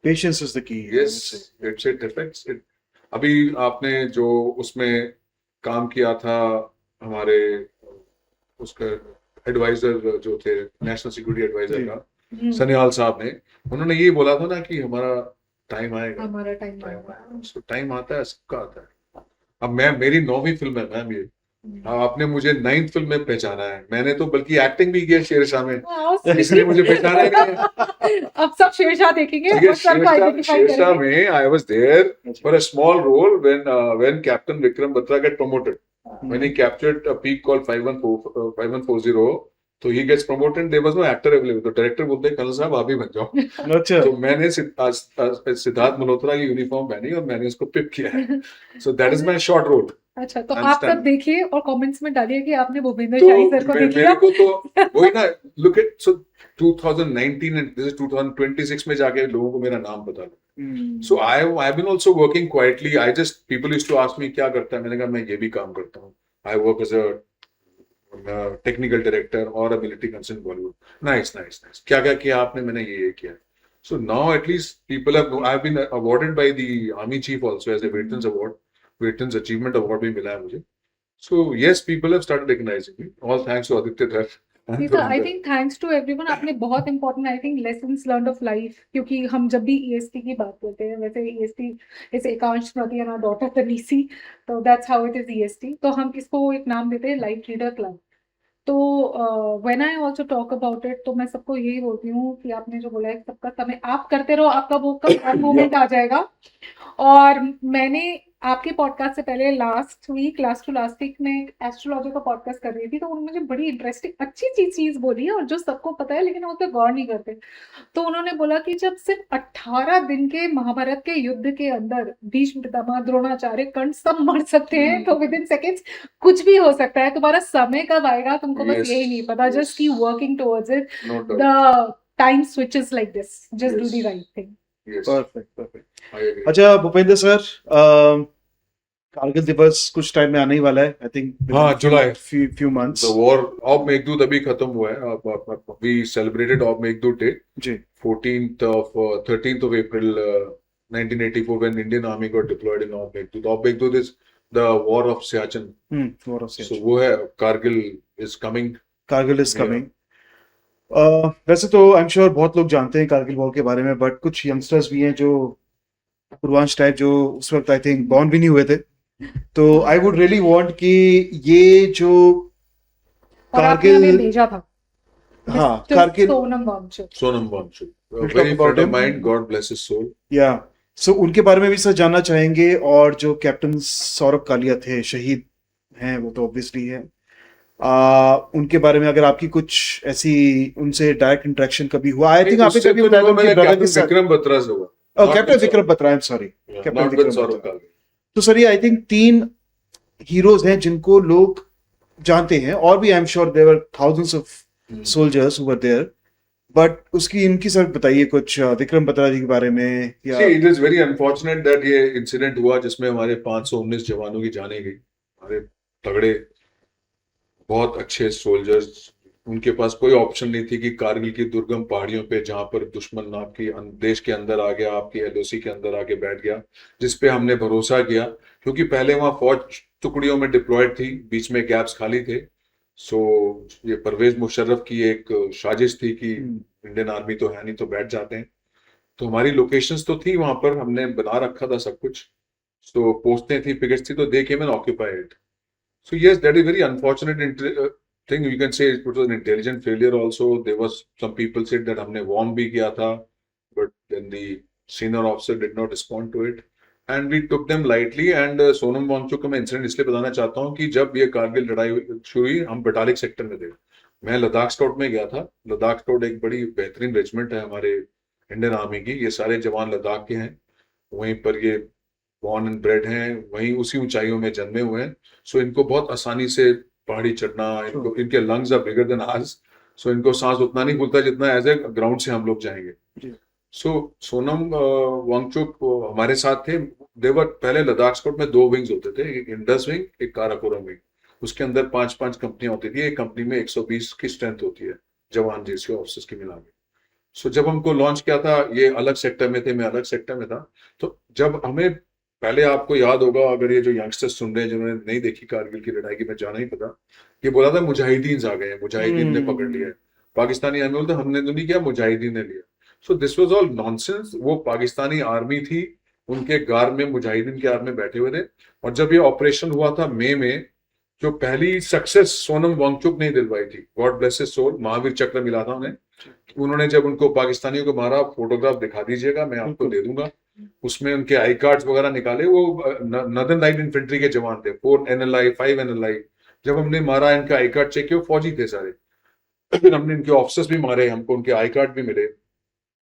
Patience is the key. I would Yes, say. it affects it. अभी आपने जो उसमें काम किया था, हमारे उसका एडवाइजर जो थे, नेशनल सिक्योरिटी एडवाइजर का सनिहाल साहब ने, उन्होंने ये बोला था ना कि हमारा टाइम आएगा, हमारा टाइम तो टाइम आता है, सबका आता है. अब मेरी 9वीं फिल्म है मैम ये. आपने मुझे 9th फिल्म में पहचाना है, मैंने तो बल्कि एक्टिंग भी किया शेरशाह में, इसलिए मुझे पहचाना है. अब सब शेरशाह देखेंगे और सबको आइडेंटिफाई शेरशाह करेंगे। में I was there for a small role when Captain Vikram Batra get promoted, when he captured a peak called 5140, तो he gets promoted, there was no actor available, तो डायरेक्टर बोलते हैं कर्नल साहब आप ही बन जाओ. अच्छा. तो मैंने सिद्धार्थ मल्होत्रा की यूनिफॉर्म पहनी और मैंने उसको पिप किया है. So that is my short role. अच्छा, तो आप Understand. सब देखिए और कमेंट्स में डालिए कि आपने भूपेंद्र तो शाही सर को देख मेरे लिया। को तो वही ना, look at, so 2019 and this is 2026 में जाके लोगों को मेरा नाम पता लगा. So I've been also working quietly. People used to ask me क्या करता है, मैंने कहा मैं ये भी काम करता हूँ. I work as a technical director or a military concern in Bollywood. Nice. क्या किया आपने, मैंने ये किया. So now at least people have known. I've been awarded by the Army Chief also as a Veterans Award, Veterans Achievement Award भी मिला है मुझे. So yes, people have started recognizing me. All thanks to Aditya Dhar. जी sir, I think thanks to everyone, आपने बहुत important I think lessons learn of life, क्योंकि हम जब भी ईएसटी की बात करते हैं, वैसे EST is Ekansh Smriti and our daughter Tanisi, तो that's how it is EST. तो हम इसको एक नाम देते हैं लाइफ लीडर क्लब. तो when I also talk about it, तो मैं सबको यही बोलती हूँ कि आपने जो बोला है सबका समय आप करते रहो, आपका वो कब मोमेंट आ जाएगा. और मैंने आपके पॉडकास्ट से पहले लास्ट टू लास्ट वीक में एक एस्ट्रोलॉजी का पॉडकास्ट कर रही थी, तो उन्होंने मुझे बड़ी इंटरेस्टिंग अच्छी चीज बोली है और जो सबको पता है लेकिन वो उस पर गौर नहीं करते. तो उन्होंने बोला कि जब सिर्फ 18 दिन के महाभारत के युद्ध के अंदर भीष्म पितामह, द्रोणाचार्य, कर्ण सब मर सकते हैं, तो विद इन सेकेंड्स कुछ भी हो सकता है. तुम्हारा समय कब आएगा तुमको बस Yes, यही नहीं पता. yes. Just keep working towards it. No doubt. The time switches like this, just do Yes. The right thing. Yes, Perfect. I agree. अच्छा भूपेंद्र सर, कारगिल दिवस कुछ टाइम में आने ही वाला है. आई थिंक हाँ, जुलाई. few months. The war of Meghdut अभी खत्म हुआ है. We celebrated of Meghdut Day, ji. 13th of April 1984, when Indian Army got deployed in Of Meghdut. Of Meghdut is the war of Siachen. War of Siachen. So वो है, Kargil is coming. Kargil is Yeah. Coming. वैसे तो आई am sure बहुत लोग जानते हैं Kargil war के बारे में, बट कुछ यंगस्टर्स भी हैं जो पूर्वांश टाइप जो उस वक्त आई थिंक बॉर्न भी नहीं हुए थे. तो आई वुड रियली वांट कि ये जो और आपने हमें कारगिल, भेजा था हाँ Mr. Kargil, Sonam Wangchuck. Sonam Wangchuk. A We'll very talk about friend of him. mine, God bless his soul. या सो उनके बारे में भी सर जानना चाहेंगे. और जो कैप्टन सौरभ कालिया थे, शहीद हैं वो तो ऑब्वियसली है, उनके बारे में अगर आपकी कुछ ऐसी उनसे डायरेक्ट इंटरेक्शन कभी हुआ. आई थिंक आपने उससे कभी तो बताया था मैंने उनके ब्रदर के Captain साथ. विक्रम बत्रा से हुआ. Not captain with Vikram Saurabh. Batra, I am sorry. Yeah, Captain not with Vikram Saurabh Batra. Kalvi. तो सर ये आई थिंक 3 हीरोज हैं जिनको लोग जानते हैं, और भी I am sure there were thousands of soldiers who were there, but उसकी इनकी सर बताइए कुछ विक्रम बत्रा जी के बारे में. या See, it is very unfortunate that ये इंसिडेंट हुआ जिसमें हमारे 519 जवानों की जानें गई. हमारे तगड़े, बहुत अच्छे सोल्जर्स उनके पास कोई ऑप्शन नहीं थी कि कारगिल की दुर्गम पहाड़ियों पे जहां पर दुश्मन आपकी देश के अंदर आ गया, आपकी एलओसी के अंदर आके बैठ गया, जिस पे हमने भरोसा किया, क्योंकि पहले वहां फौज टुकड़ियों में डिप्लॉयड थी, बीच में गैप्स खाली थे। सो ये परवेज मुशर्रफ की एक साजिश थी कि इंडियन आर्मी तो है नहीं तो बैठ जाते हैं। तो हमारी लोकेशंस तो थी वहां पर, हमने बना रखा था सब कुछ। तो पोस्टें थी, पिकेट्स थी, तो they came and occupied. So yes, that is very unfortunate thing. You can say it was an intelligent failure also. There was some people said that हमने warn भी किया था, but then the senior officer did not respond to it, and we took them lightly. And Sonam Wangchuck का मैं incident इसलिए बताना चाहता हूँ कि जब ये कारगिल लड़ाई शुरू हुई, हम बटालिक सेक्टर में थे। मैं लद्दाख स्काउट में गया था। लद्दाख स्काउट एक बड़ी बेहतरीन रेजिमेंट है हमारे इंडियन आर्मी की। ये सारे जवान लद्दाख के हैं, वहीं पर ये बॉर्न एंड ब्रेड हैं, वहीं उसी ऊंचाइयों में जन्मे हुए हैं। सो इनको बहुत आसानी से पहाड़ी चढ़ना, इनको इनके lungs are bigger than ours. So इनको सांस उतना नहीं फूलता जितना एज ए ग्राउंड से हम लोग जाएंगे। सो सोनम वांगचुक हमारे साथ थे। देवर पहले लद्दाख स्काउट में 2 विंग्स होते थे, एक इंडस विंग, एक काराकोरम विंग। उसके अंदर 5-5 कंपनियां होती थी। एक कंपनी में 120 की स्ट्रेंथ होती है, जवान जिसके ऑफिसर्स की मिला के। सो जब हमको लॉन्च किया था, ये अलग सेक्टर में थे, मैं अलग सेक्टर में था। तो जब हमें पहले, आपको याद होगा अगर ये जो यंगस्टर्स सुन रहे हैं जिन्होंने नहीं देखी कारगिल की लड़ाई की, मैं जाना ही पता, ये बोला था मुजाहिदीन आ गए हैं, मुजाहिदीन ने पकड़ लिया है। पाकिस्तानी आर्मी बोलते हमने तो नहीं किया, मुजाहिदीन ने लिया। So this was all nonsense. वो पाकिस्तानी आर्मी थी, उनके गार में मुजाहिदीन के आर्मी बैठे हुए थे। और जब ये ऑपरेशन हुआ था मई में, जो पहली सक्सेस सोनम वांगचुक ने दिलवाई थी, God bless his soul, Mahavir Chakra मिला था उन्हें। उन्होंने जब उनको पाकिस्तानियों को मारा, फोटोग्राफ दिखा दीजिएगा, मैं आपको दे दूंगा। उसमें उनके आई कार्ड्स वगैरह निकाले। वो नॉर्दर्न लाइट इन्फेंट्री के जवान थे, 4 NLI 5 NLI। जब हमने मारा, इनका आई कार्ड चेक किया, फौजी थे सारे। फिर हमने इनके ऑफिसर्स भी मारे, हमको उनके आई कार्ड भी मिले।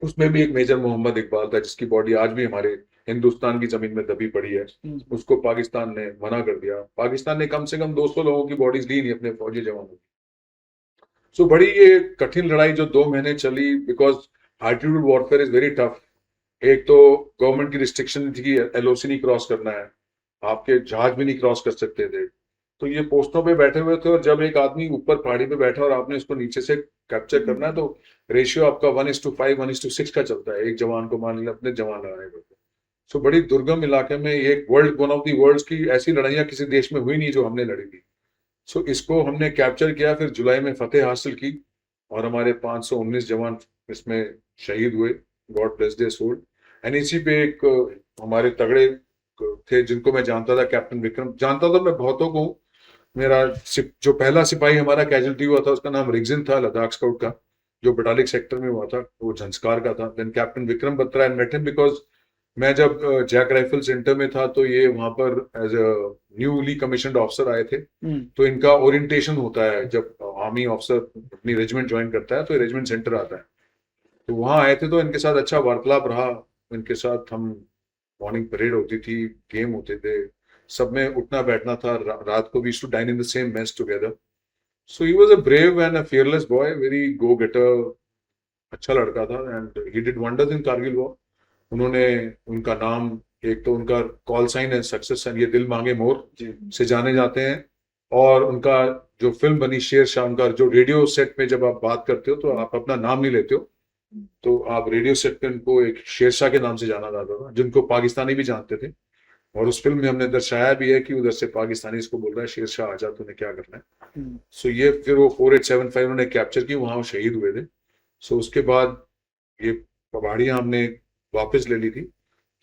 उसमें भी एक मेजर मोहम्मद इकबाल था, जिसकी बॉडी आज भी हमारे हिंदुस्तान की जमीन में दबी पड़ी है। उसको पाकिस्तान ने मना कर दिया। पाकिस्तान ने कम से कम 200 लोगों की बॉडीज ली नहीं अपने फौजी जवानों की। सो बड़ी ये कठिन लड़ाई जो 2 महीने चली, because altitude warfare is very tough. एक तो गवर्नमेंट की रिस्ट्रिक्शन थी कि LOC नहीं क्रॉस करना है, आपके जहाज भी नहीं क्रॉस कर सकते थे। तो ये पोस्टों पे बैठे हुए थे, और जब एक आदमी ऊपर पहाड़ी पे बैठा और आपने उसको नीचे से कैप्चर करना है, तो रेशियो आपका 1:5 1:6 का चलता है। एक जवान को मान लिया अपने जवान लगाए करते। सो बड़ी दुर्गम इलाके में एक वन ऑफ दी वर्ल्ड की ऐसी लड़ाइयां किसी देश में हुई नहीं जो हमने लड़ी थी। सो इसको हमने कैप्चर किया, फिर जुलाई में फतेह हासिल की, और हमारे 519 जवान इसमें शहीद हुए, God bless their soul. NEC पे एक हमारे तगड़े थे जिनको मैं जानता था, कैप्टन विक्रम। जानता था मैं बहुतों को। मेरा जो पहला सिपाही हमारा कैजुअल्टी हुआ था, उसका नाम रिगजिन था, लद्दाख स्काउट का, जो बटालिक सेक्टर में हुआ था, वो झंस्कार का था। Then captain Vikram Batra, and met him because मैं जब जैक राइफल सेंटर में था, तो ये वहां पर as a newly commissioned officer आए थे। तो इनका ओरिएंटेशन होता है, जब आर्मी ऑफिसर अपनी रेजिमेंट ज्वाइन करता है तो रेजिमेंट सेंटर आता है। तो वहां आए थे, तो इनके साथ अच्छा वार्तालाप रहा। इनके साथ हम, मॉर्निंग परेड होती थी, गेम होते थे, सब में उठना बैठना था। रात को we used to dine in the same mess together. So he was a brave and a fearless boy, very go getter, अच्छा लड़का था, and he did wonders in Kargil war. उन्होंने, उनका नाम, एक तो उनका कॉल साइन है सक्सेस, ये दिल मांगे मोर से जाने जाते हैं। और उनका जो फिल्म बनी शेर शाह, उनका जो रेडियो सेट में जब आप बात करते हो तो आप अपना नाम नहीं लेते हो, तो आप रेडियो सेट पे उनको एक शेरशाह के नाम से जाना जाता था, जिनको पाकिस्तानी भी जानते थे। और उस फिल्म में हमने दर्शाया भी है कि उधर से पाकिस्तानी इसको बोल रहा है, शेरशाह आजा, तूने क्या करना है। सो ये फिर वो 4875 उन्होंने कैप्चर की, वहां वो शहीद हुए थे। सो उसके बाद ये पहाड़ियां हमने वापस ले ली थी।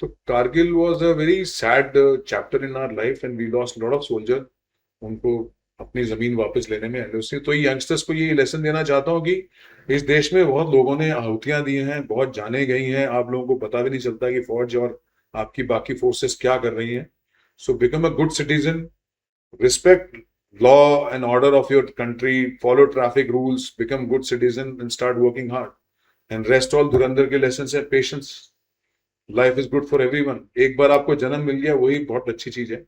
तो Kargil was a very sad chapter in our life, and we lost lot of soldier. उनको अपनी जमीन वापस लेने में LOC। तो यंगस्टर्स को ये लेसन देना चाहता हूँ कि इस देश में बहुत लोगों ने आहुतियां दी हैं, बहुत जाने गई हैं, आप लोगों को पता भी नहीं चलता कि फौज और आपकी बाकी फोर्सेस क्या कर रही हैं। So become a good citizen, respect law and order of your country, follow traffic rules, become good citizen and start working hard. And rest all धुरंधर के lessons है, patience. Life is good for everyone. एक बार आपको जन्म मिल गया, वही बहुत अच्छी चीज है,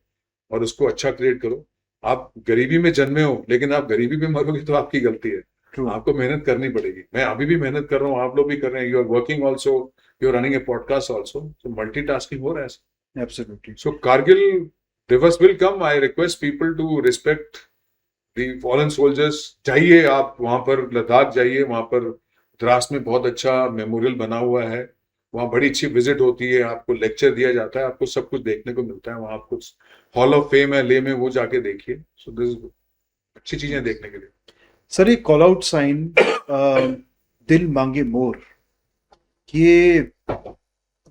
और उसको अच्छा क्रिएट करो। आप गरीबी में जन्मे हो, लेकिन आप गरीबी में मरोगे तो आपकी गलती है। आपको मेहनत करनी पड़ेगी। मैं अभी भी मेहनत कर रहा हूँ, आप लोग भी कर रहे हैं। You are working also, you are running a podcast also, तो मल्टीटास्किंग हो रहा है। Absolutely. So Kargil दिवस will come. I request people to respect the foreign soldiers, जाइए आप वहां पर, लद्दाख जाइए, वहां पर द्रास में बहुत अच्छा मेमोरियल बना हुआ है, वहाँ बड़ी अच्छी विजिट होती है, आपको लेक्चर दिया जाता है, आपको सब कुछ देखने को मिलता है वहाँ, कुछ हॉल ऑफ फेम है ले में, वो जाके देखिए। सो दिस अच्छी चीजें देखने के लिए। सर, ये कॉल आउट साइन दिल मांगे मोर, ये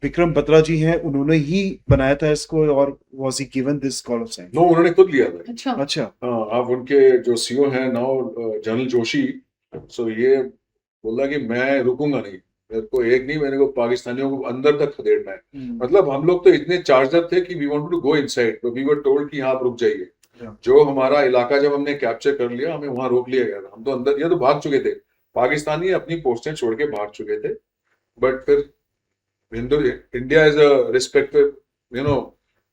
विक्रम बत्रा जी हैं, उन्होंने ही बनाया था इसको, और was he given this call out sign? No, उन्होंने खुद लिया था। अच्छा, अच्छा। अब उनके जो सीईओ हैं नाउ, जनरल जोशी, सो ये बोला कि मैं रुकूंगा नहीं, मेरे को एक नहीं, मेरे को पाकिस्तानियों को अंदर तक खदेड़ना है। मतलब हम लोग तो इतने चार्जर थे कि we wanted to go inside, तो वी वर टोल्ड कि हाँ आप रुक जाइए। Yeah. जो हमारा इलाका जब हमने कैप्चर कर लिया, हमें वहां रोक लिया गया था, हम तो अंदर, ये तो भाग चुके थे, पाकिस्तानी अपनी पोस्टें छोड़ के भाग चुके थे। बट फिर Hindu, India is a respected, you know,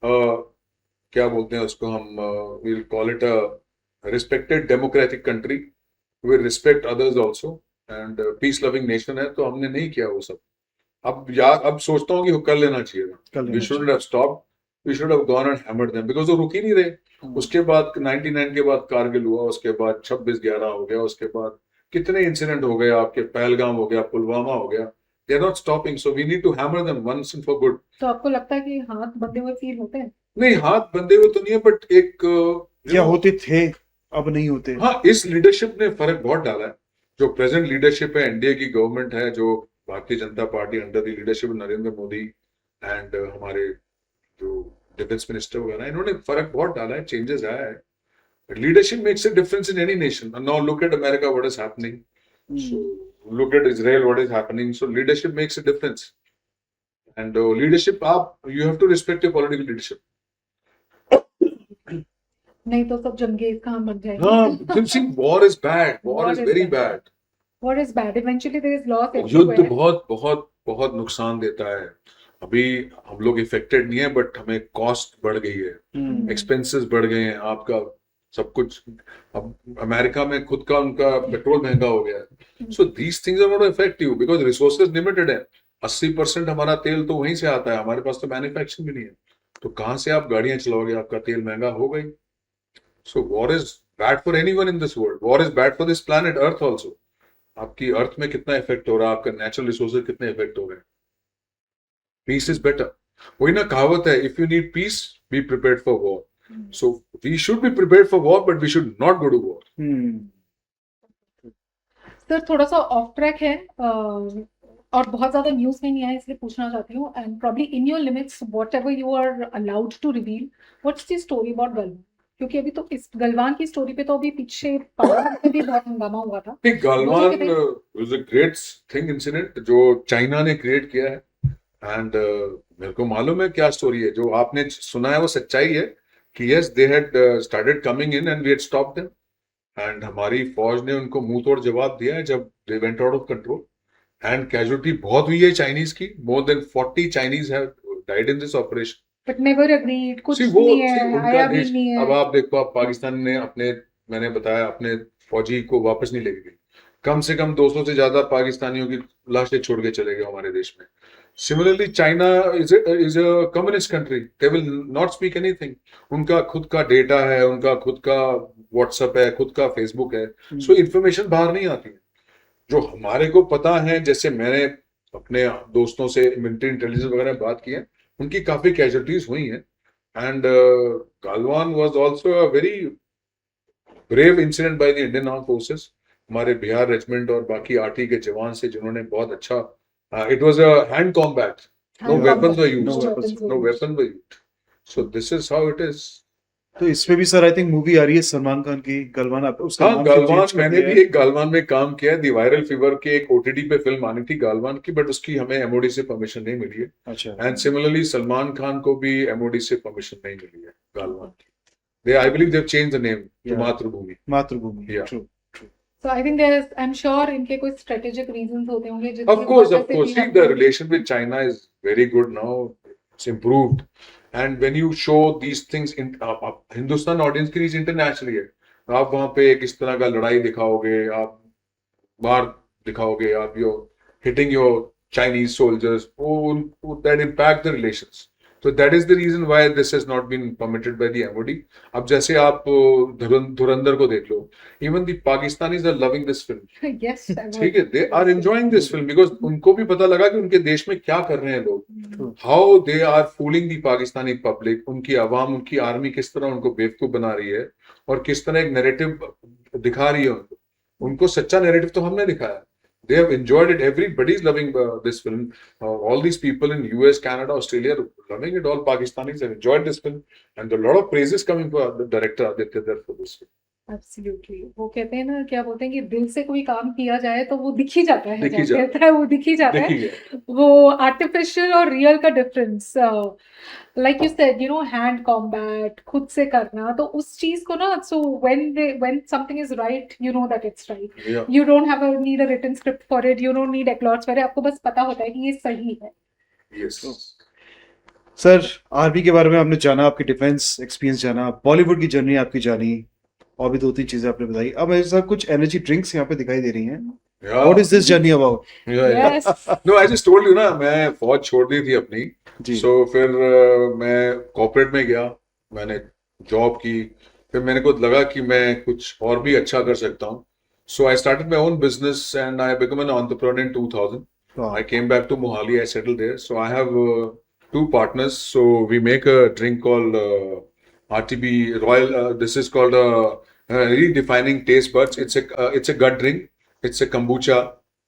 क्या बोलते हैं उसको हम, will call it a respected democratic country, we respect others also, and peace loving nation है, तो हमने नहीं किया वो सब। अब यार, अब सोचता हूँ कि कर लेना चाहिए था, we should have stopped, we should have gone and hammered them, because वो रुक ही नहीं रहे। उसके बाद 99 के बाद कारगिल हुआ, उसके बाद 26/11 हो गया, उसके बाद कितने इंसिडेंट हो गए आपके, पहलगाम हो गया, पुलवामा हो गया, they are not stopping, so we need to hammer them once and for good. तो आपको लगता है कि हाथ बंधे हुए फील होते हैं? नहीं, हाथ बंधे हुए तो नहीं है, बट एक क्या होते थे, अब नहीं होते। हाँ, इस लीडरशिप ने फर्क बहुत डाला है। जो प्रेजेंट लीडरशिप है, एनडीए की गवर्नमेंट है, जो Bharatiya Janata party under the leadership of Narendra Modi and हमारे जो डिफेंस मिनिस्टर वगैरह, इन्होंने फर्क बहुत डाला है, चेंजेस आया है। Leadership makes a difference in any nation. Now look at America, what is happening, so look at Israel, what is happening, so leadership makes a difference, and leadership, आप you have to respect your political leadership. नहीं तो सब जंगेज कहाँ बन जाएंगे। हाँ, see, war is bad, war is very bad. What is bad? Eventually there is loss युद्ध everywhere. बहुत बहुत बहुत नुकसान देता है। अभी हम लोग इफेक्टेड नहीं है, बट हमें कॉस्ट बढ़ गई है, एक्सपेंसेस बढ़ गए हैं, आपका सब कुछ। अब अमेरिका में खुद का उनका पेट्रोल महंगा हो गया है, so these things are gonna affect you, because resources limited है। 80% हमारा तेल तो वहीं से आता है, हमारे पास तो मैन्युफैक्चरिंग भी नहीं है, तो कहाँ से आप गाड़ियां चलाओगे, आपका तेल महंगा हो गई। So war is bad for anyone in this world, war is bad for this planet earth also. आपकी अर्थ में कितना इफेक्ट हो रहा है, आपका नेचुरल रिसोर्सेज कितने इफेक्ट हो रहे हैं। Peace is better. वही ना कहावत है, if you need peace be prepared for war. So we should be prepared for war, but we should not go to war. Sir थोड़ा सा ऑफ ट्रैक है, और बहुत ज्यादा न्यूज में नहीं आया, इसलिए पूछना चाहती हूँ, and probably in your limits whatever you are allowed to reveal, what's the story about Galwan? क्योंकि अभी तो इस गलवान की स्टोरी पे तो अभी पीछे पार्लियामेंट में भी बहुत हंगामा हुआ था। Galwan was a great thing incident जो चाइना ने क्रिएट किया है, एंड मेरे को मालूम है क्या स्टोरी है, जो आपने सुना है वो सच्चाई है कि yes they had started coming in and we had stopped them, and हमारी फौज ने उनको मुंह तोड़ जवाब दिया है जब they went out of control, and casualty बहुत हुई है चाइनीज की, more than 40 Chinese have died in this operation. But never agreed, कुछ See, वो नहीं है, उनका आया भी देश। नहीं है। अब आप देखो, आप पाकिस्तान ने अपने, मैंने बताया, अपने फौजी को वापस नहीं लेके गई, कम से कम 200 से ज्यादा पाकिस्तानियों की लाशें छोड़ के चले गए हमारे देश में। Similarly China is a communist country, they will not speak anything. उनका खुद का डेटा है, उनका खुद का व्हाट्सएप है, खुद का फेसबुक है, सो इंफॉर्मेशन बाहर नहीं आती है। जो हमारे को पता है, जैसे मैंने अपने दोस्तों से मिलिट्री इंटेलिजेंस वगैरह में बात की है, उनकी काफी कैजुअलिटीज हुई हैं, and Galwan was also a very brave incident by the Indian Armed Forces, हमारे बिहार रेजिमेंट और बाकी आरटी के जवान से, जिन्होंने बहुत अच्छा, it was a hand combat, no weapons were used, no weapon were used, so this is how it is. तो इसमें भी सर आई थिंक मूवी आ रही है सलमान खान की, गलवान, आप उसका हाँ, नाम गालवान, change कर मैंने दिया भी है। एक गालवान में काम किया है, दी वायरल फीवर की एक ओटीटी पे फिल्म आनी थी गालवान की, बट उसकी हमें एमओडी से परमिशन नहीं मिली है, अच्छा। एंड सिमिलरली सलमान खान को भी एमओडी से परमिशन नहीं मिली है गालवान की। They, I believe they've changed the name to Yeah. मातृभूमि। मातृभूमि, Yeah. true. So I think there's, I'm sure इनके कोई strategic reasons होते होंगे जिसकी Of course, वजह of से course. भी See, हम- the relation with China is very good now. It's improved. And when you show these things in Hindustan audience की रीच इंटरनेशनली है, आप वहां पे किस तरह का लड़ाई दिखाओगे, आप मार दिखाओगे, आप you hitting your Chinese soldiers, that impact the relations. तो that is the reason why this has not been permitted by the MOD. अब जैसे आप धुरंधर को देख लो, even the Pakistanis are loving this film. Yes, I was. ठीक है, they are enjoying this film because उनको भी पता लगा कि उनके देश में क्या कर रहे हैं लोग, how they are fooling the Pakistani public, उनकी आवाम, उनकी आर्मी किस तरह उनको बेवकूफ बना रही है और किस तरह एक नैरेटिव दिखा रही है उनको. उनको सच्चा नैरेटिव तो हमने दिखाया. They have enjoyed it. Everybody is loving this film. All these people in US, Canada, Australia are loving it. All Pakistanis have enjoyed this film, and there are a lot of praises coming for the director Aditya Dar for this film. Absolutely. वो कहते हैं ना, क्या बोलते हैं कि दिल से कोई काम किया जाए तो वो दिख ही जाता है. दिख ही जहाँ जाता है. कहता है वो दिख ही जाता है. देखिए, वो आर्टिफिशियल और रियल का difference, like you said, you know, hand combat खुद से करना, तो उस चीज को ना, so when something is right, you know that it's right. yeah, you don't have need a written script for it, you don't need a lots for it, आपको बस पता होता है कि ये सही है. yes. सर, आर्मी के बारे में आपने जाना, आपकी डिफेंस एक्सपीरियंस जाना, बॉलीवुड की जर्नी आपकी जानी, और भी 2-3 चीजें आपने बताई. अब मेरे साथ कुछ एनर्जी ड्रिंक्स यहाँ पे दिखाई दे रही हैं. Yeah. What is this journey about? Yeah. Yes. No, I just told you ना, मैं फौज छोड़ दी थी अपनी. जी. So फिर मैं कॉर्पोरेट में गया, मैंने जॉब की, फिर मैंने को लगा कि मैं कुछ और भी अच्छा कर सकता हूँ. So I started my own business and I became an entrepreneur in 2000. Wow. I came back to Mohali, I settled there. So I have 2 partners. So we make a drink called RTB Royal. This is called redefining taste buds. It's a gut drink. It's a kombucha,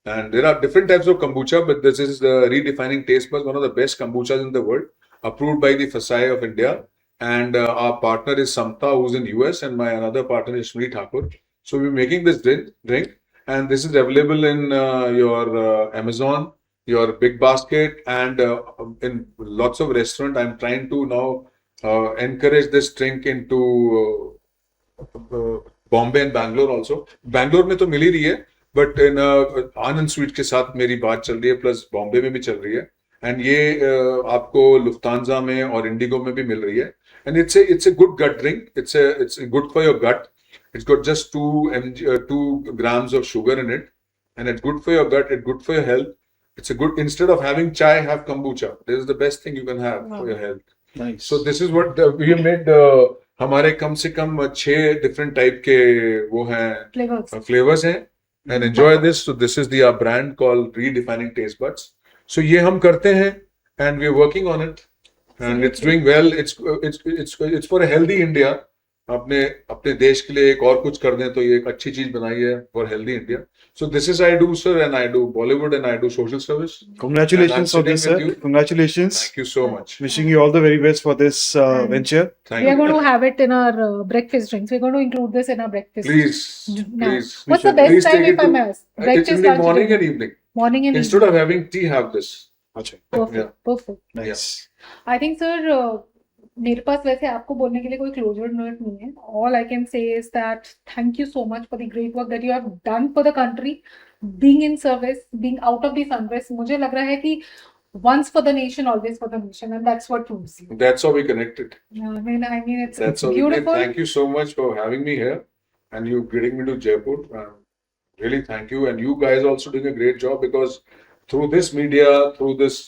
and there are different types of kombucha, but this is the redefining taste buds. One of the best kombuchas in the world, approved by the FSSAI of India. And our partner is Samta, who's in US, and my another partner is Shri Thakur. So we're making this drink, and this is available in your Amazon, your Big Basket, and in lots of restaurants. I'm trying to now encourage this drink into Bombay and Bangalore also. Bangalore में तो मिल ही रही है, but in Anand sweet के साथ मेरी बात चल रही है, प्लस बॉम्बे में भी चल रही है, एंड ये आपको लुफ्तांजा में और इंडिगो में भी मिल रही है. And it's a good gut drink. It's good for your gut. It's got just 2 grams of sugar in it, and it's good for your gut. It's good for your health. It's a good, instead of having chai, have kombucha. This is the best thing you can have for your health. Nice. So this is what we have made. हमारे कम से कम 6 different type के वो हैं flavors हैं, and enjoy this. So this is the brand called Redefining Taste Buds. So ये हम करते हैं, and we are working on it, and it's doing well. It's for a healthy India. अपने देश के लिए एक और कुछ कर दें तो ये एक अच्छी चीज बनाई है for healthy India. So this is I do sir, and I do Bollywood and I do social service. Congratulations on this, sir. Congratulations. Thank you so much. Wishing you all the very best for this venture. Thank We are you. going to have it in our breakfast drinks. We're going to include this in our breakfast. Please, Now, please. what's the best Please time take if it I to- may ask? It's Breakfast, in the lunch, morning dinner. and evening. Morning and Instead evening. of having tea, have this. अच्छा. Perfect. Yeah. Perfect. Nice. I think, sir, मेरे पास वैसे आपको बोलने के लिए कोई closure note नहीं है. All I can say is that thank you so much for the great work that you have done for the country, being in service, being out of the service. मुझे लग रहा है कि once for the nation, always for the nation, and that's what proves you. That's how we connected. I mean, it's That's how we did. beautiful. Thank you so much for having me here, and you getting me to Jaipur. Really, thank you, and you guys also doing a great job, because through this media, through this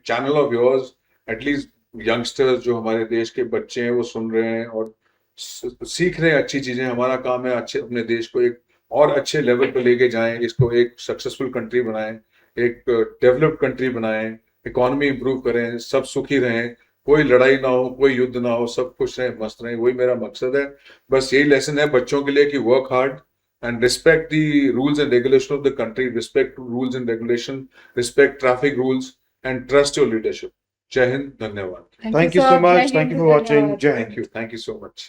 channel of yours, at least youngsters जो हमारे देश के बच्चे हैं वो सुन रहे हैं और सीख रहे हैं अच्छी चीजें. हमारा काम है अच्छे अपने देश को एक और अच्छे लेवल पे लेके जाएं, इसको एक सक्सेसफुल कंट्री बनाएं, एक डेवलप्ड कंट्री बनाएं, इकोनॉमी इंप्रूव करें, सब सुखी रहें, कोई लड़ाई ना हो, कोई युद्ध ना हो, सब खुश रहें, मस्त रहें. वही मेरा मकसद है. बस यही लेसन है बच्चों के लिए कि work hard and respect the rules and regulation of the country, respect rules and regulation, respect traffic rules, and trust your leadership. Jai Hind, Dhanyawad. Thank you sir. so much. Jai Thank you Hind, for watching. Dhanyawad. Jai Hind. Thank you so much.